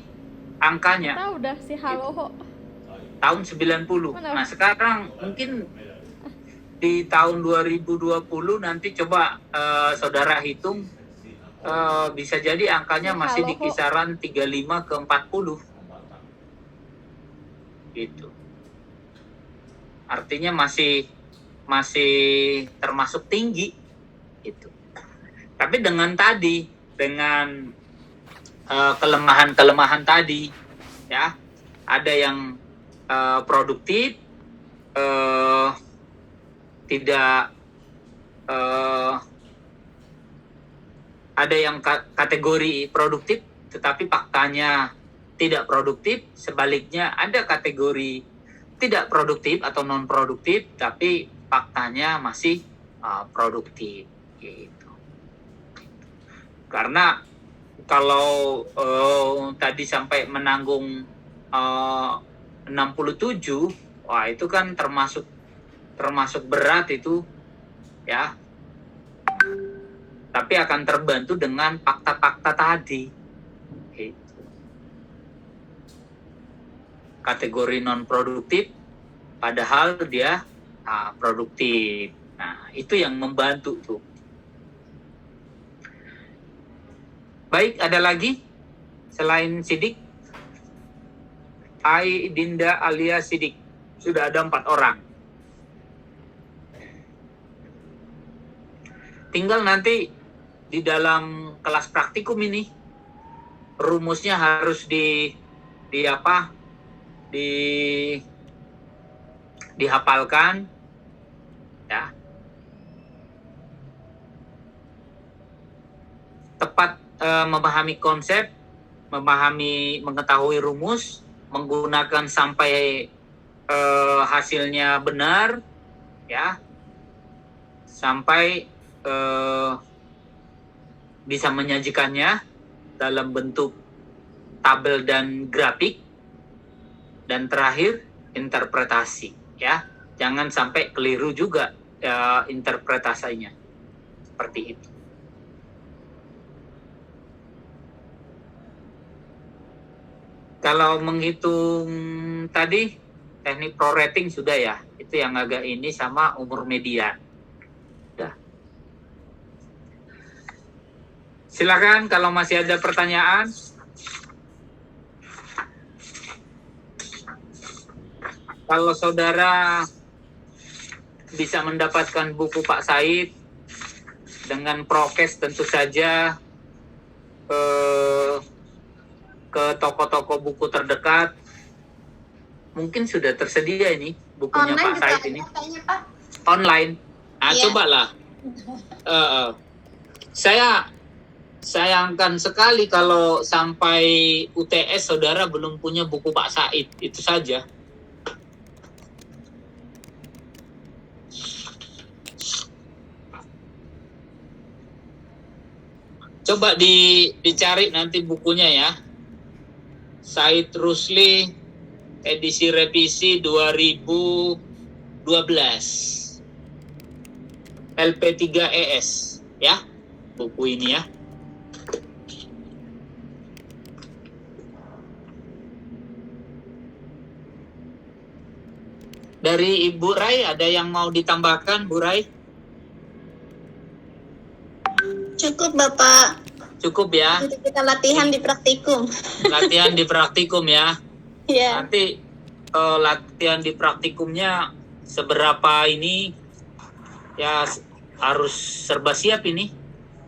angkanya. Tahu udah si halo. tahun 90. Nah, sekarang mungkin di tahun 2020 nanti coba saudara hitung, bisa jadi angkanya masih di kisaran 35 ke 40. Gitu. Artinya masih termasuk tinggi gitu. Tapi dengan kelemahan tadi ya, ada yang produktif, tidak ada yang kategori produktif tetapi faktanya tidak produktif, sebaliknya ada kategori tidak produktif atau non produktif tapi faktanya masih produktif gitu. Karena kalau tadi sampai menanggung 67, wah itu kan termasuk berat itu ya. Tapi akan terbantu dengan fakta-fakta tadi. Gitu. Kategori non produktif padahal dia produktif. Nah, itu yang membantu tuh. Baik, ada lagi selain Sidik? Ai Dinda alias Sidik. Sudah ada 4 orang. Tinggal nanti di dalam kelas praktikum ini rumusnya harus dihafalkan ya. Tepat memahami konsep, mengetahui rumus, menggunakan sampai hasilnya benar ya, sampai bisa menyajikannya dalam bentuk tabel dan grafik, dan terakhir interpretasi ya, jangan sampai keliru juga interpretasinya seperti itu. Kalau menghitung tadi teknik prorating sudah ya, itu yang agak ini sama umur median. Udah. Silakan kalau masih ada pertanyaan. Kalau saudara bisa mendapatkan buku Pak Said dengan prokes tentu saja ke toko-toko buku terdekat, mungkin sudah tersedia ini bukunya Online Pak Said ini. Kayaknya, Pak. Online. Nah, Iya. cobalah. Saya sayangkan sekali kalau sampai UTS saudara belum punya buku Pak Said, itu saja. Coba dicari nanti bukunya ya. Said Rusli edisi revisi 2012 LP3ES ya, buku ini ya. Dari Ibu Rai ada yang mau ditambahkan, Bu Rai? Cukup, Bapak. Cukup ya. Untuk kita latihan di praktikum. Latihan di praktikum ya. Iya. Nanti latihan di praktikumnya seberapa ini ya, harus serba siap ini.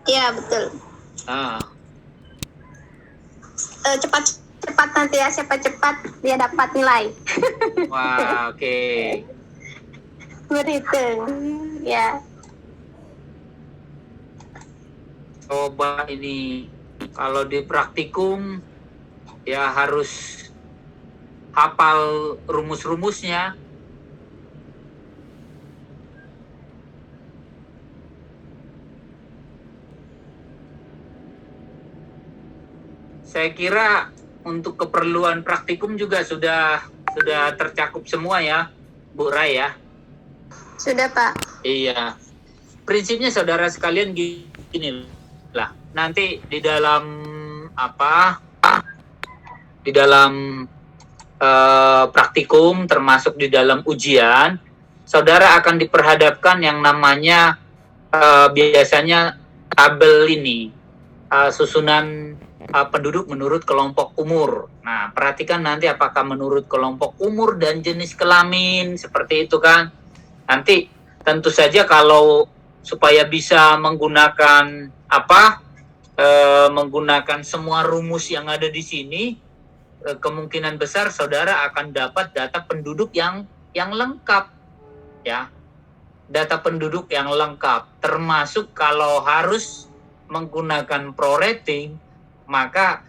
Iya, betul. Cepat nanti ya, siapa cepat dia dapat nilai. Wah, oke. Berhitung. Ya. Coba ini kalau di praktikum ya harus hafal rumus-rumusnya. Saya kira untuk keperluan praktikum juga sudah tercakup semua ya, Bu Rai ya. Sudah, Pak. Iya. Prinsipnya saudara sekalian gini lah. Nanti di dalam praktikum termasuk di dalam ujian, saudara akan diperhadapkan yang namanya biasanya tabel ini, susunan penduduk menurut kelompok umur. Nah, perhatikan nanti apakah menurut kelompok umur dan jenis kelamin, seperti itu kan. Nanti tentu saja kalau supaya bisa menggunakan menggunakan semua rumus yang ada di sini, kemungkinan besar saudara akan dapat data penduduk yang lengkap, ya. Data penduduk yang lengkap, termasuk kalau harus menggunakan prorating, maka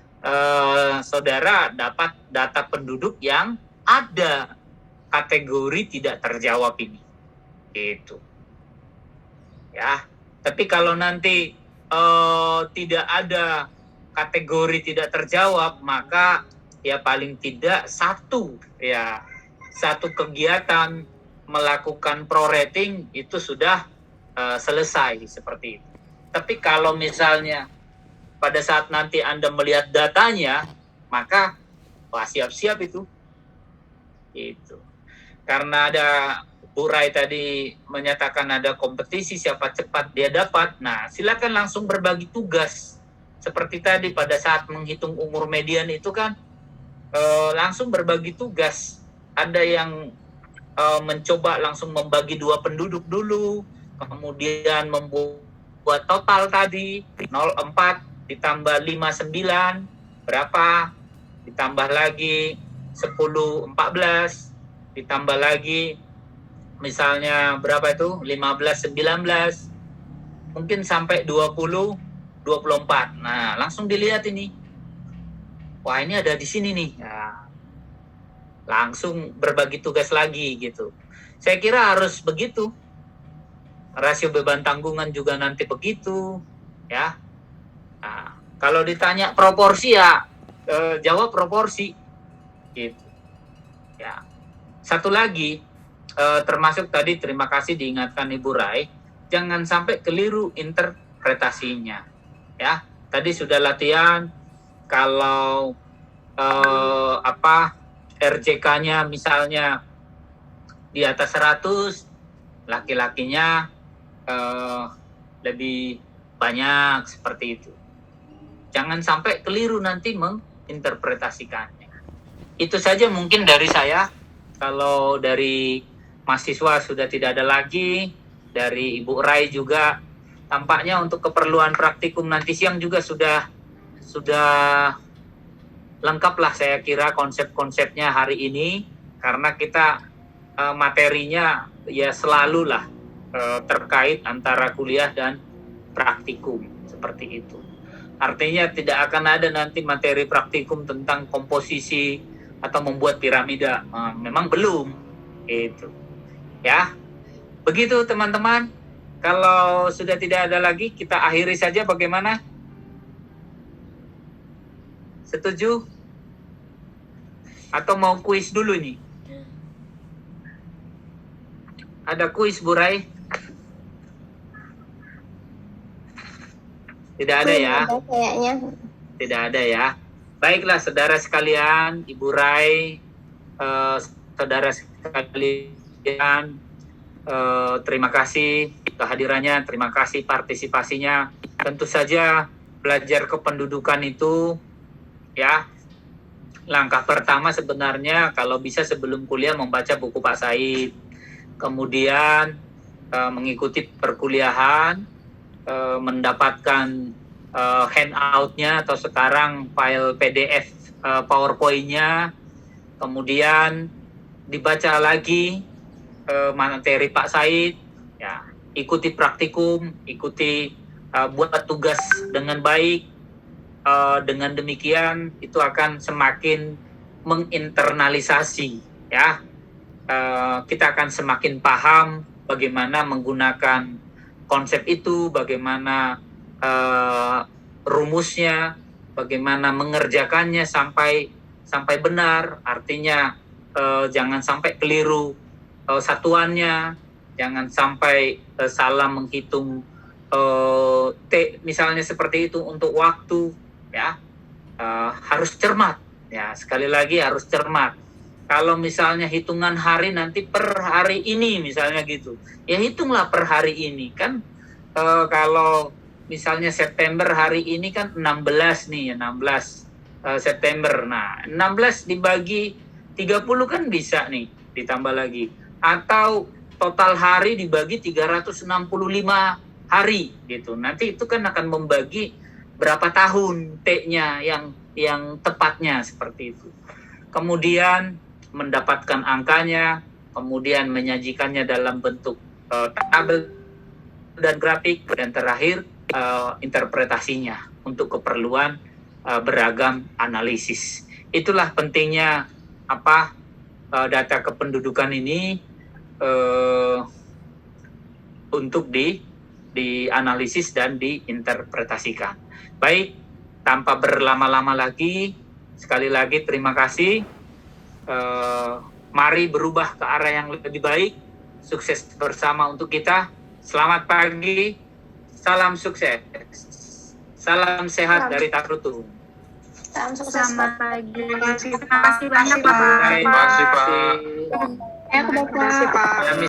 saudara dapat data penduduk yang ada kategori tidak terjawab ini, gitu, ya. Tapi kalau nanti tidak ada kategori tidak terjawab, maka ya paling tidak satu kegiatan melakukan prorating itu sudah selesai, seperti itu. Tapi kalau misalnya pada saat nanti Anda melihat datanya, maka siap-siap itu. Karena ada Bu Rai tadi menyatakan ada kompetisi siapa cepat dia dapat. Nah, silakan langsung berbagi tugas. Seperti tadi pada saat menghitung umur median itu kan langsung berbagi tugas. Ada yang mencoba langsung membagi 2 penduduk dulu, kemudian membuat total tadi 0,4 ditambah 5,9 berapa, ditambah lagi 10,14 ditambah lagi misalnya berapa itu 15,19 mungkin sampai 20,24. Nah, langsung dilihat ini, wah ini ada di sini nih. Nah, langsung berbagi tugas lagi gitu. Saya kira harus begitu. Rasio beban tanggungan juga nanti begitu, ya. Nah, kalau ditanya proporsi ya jawab proporsi, gitu. Ya. Satu lagi, termasuk tadi terima kasih diingatkan Ibu Rai, jangan sampai keliru interpretasinya, ya. Tadi sudah latihan kalau RJK-nya misalnya di atas 100, laki-lakinya lebih banyak, seperti itu. Jangan sampai keliru nanti menginterpretasikannya. Itu saja mungkin dari saya. Kalau dari mahasiswa sudah tidak ada lagi, dari Ibu Rai juga tampaknya untuk keperluan praktikum nanti siang juga sudah lengkap lah saya kira konsep-konsepnya hari ini, karena kita materinya ya selalu lah terkait antara kuliah dan praktikum, seperti itu. Artinya tidak akan ada nanti materi praktikum tentang komposisi atau membuat piramida, memang belum, itu, ya. Begitu teman-teman. Kalau sudah tidak ada lagi, kita akhiri saja. Bagaimana? Setuju? Atau mau kuis dulu nih? Ada kuis, Bu Rai? Tidak ada ya? Kayaknya. Tidak ada ya. Baiklah saudara sekalian, Ibu Rai, saudara sekalian, terima kasih kehadirannya, terima kasih partisipasinya. Tentu saja belajar kependudukan itu, ya, langkah pertama sebenarnya kalau bisa sebelum kuliah membaca buku Pak Said, kemudian mengikuti perkuliahan, mendapatkan handout-nya atau sekarang file PDF PowerPoint-nya, kemudian dibaca lagi materi Pak Said, ya, ikuti praktikum, ikuti buat tugas dengan baik. Dengan demikian itu akan semakin menginternalisasi, ya. Kita akan semakin paham bagaimana menggunakan konsep itu, bagaimana rumusnya, bagaimana mengerjakannya sampai benar. Artinya jangan sampai keliru satuannya, jangan sampai salah menghitung misalnya seperti itu untuk waktu, ya. Harus cermat, ya, sekali lagi harus cermat. Kalau misalnya hitungan hari nanti per hari ini misalnya gitu, ya hitunglah per hari ini kan. Kalau misalnya September hari ini kan 16 nih ya, 16 September. Nah, 16 dibagi 30 kan bisa nih ditambah lagi. Atau total hari dibagi 365 hari gitu. Nanti itu kan akan membagi berapa tahun T-nya yang tepatnya seperti itu. Kemudian mendapatkan angkanya, kemudian menyajikannya dalam bentuk tabel dan grafik, dan terakhir interpretasinya untuk keperluan beragam analisis. Itulah pentingnya data kependudukan ini untuk dianalisis dan diinterpretasikan. Baik, tanpa berlama-lama lagi, sekali lagi terima kasih. Mari berubah ke arah yang lebih baik. Sukses bersama untuk kita. Selamat pagi, salam sukses, salam sehat dari Takrutu. Salam sukses, Selamat Pak. pagi. Terima kasih banyak, Pak. Terima kasih, Pak. Ya, Bapak. Ya,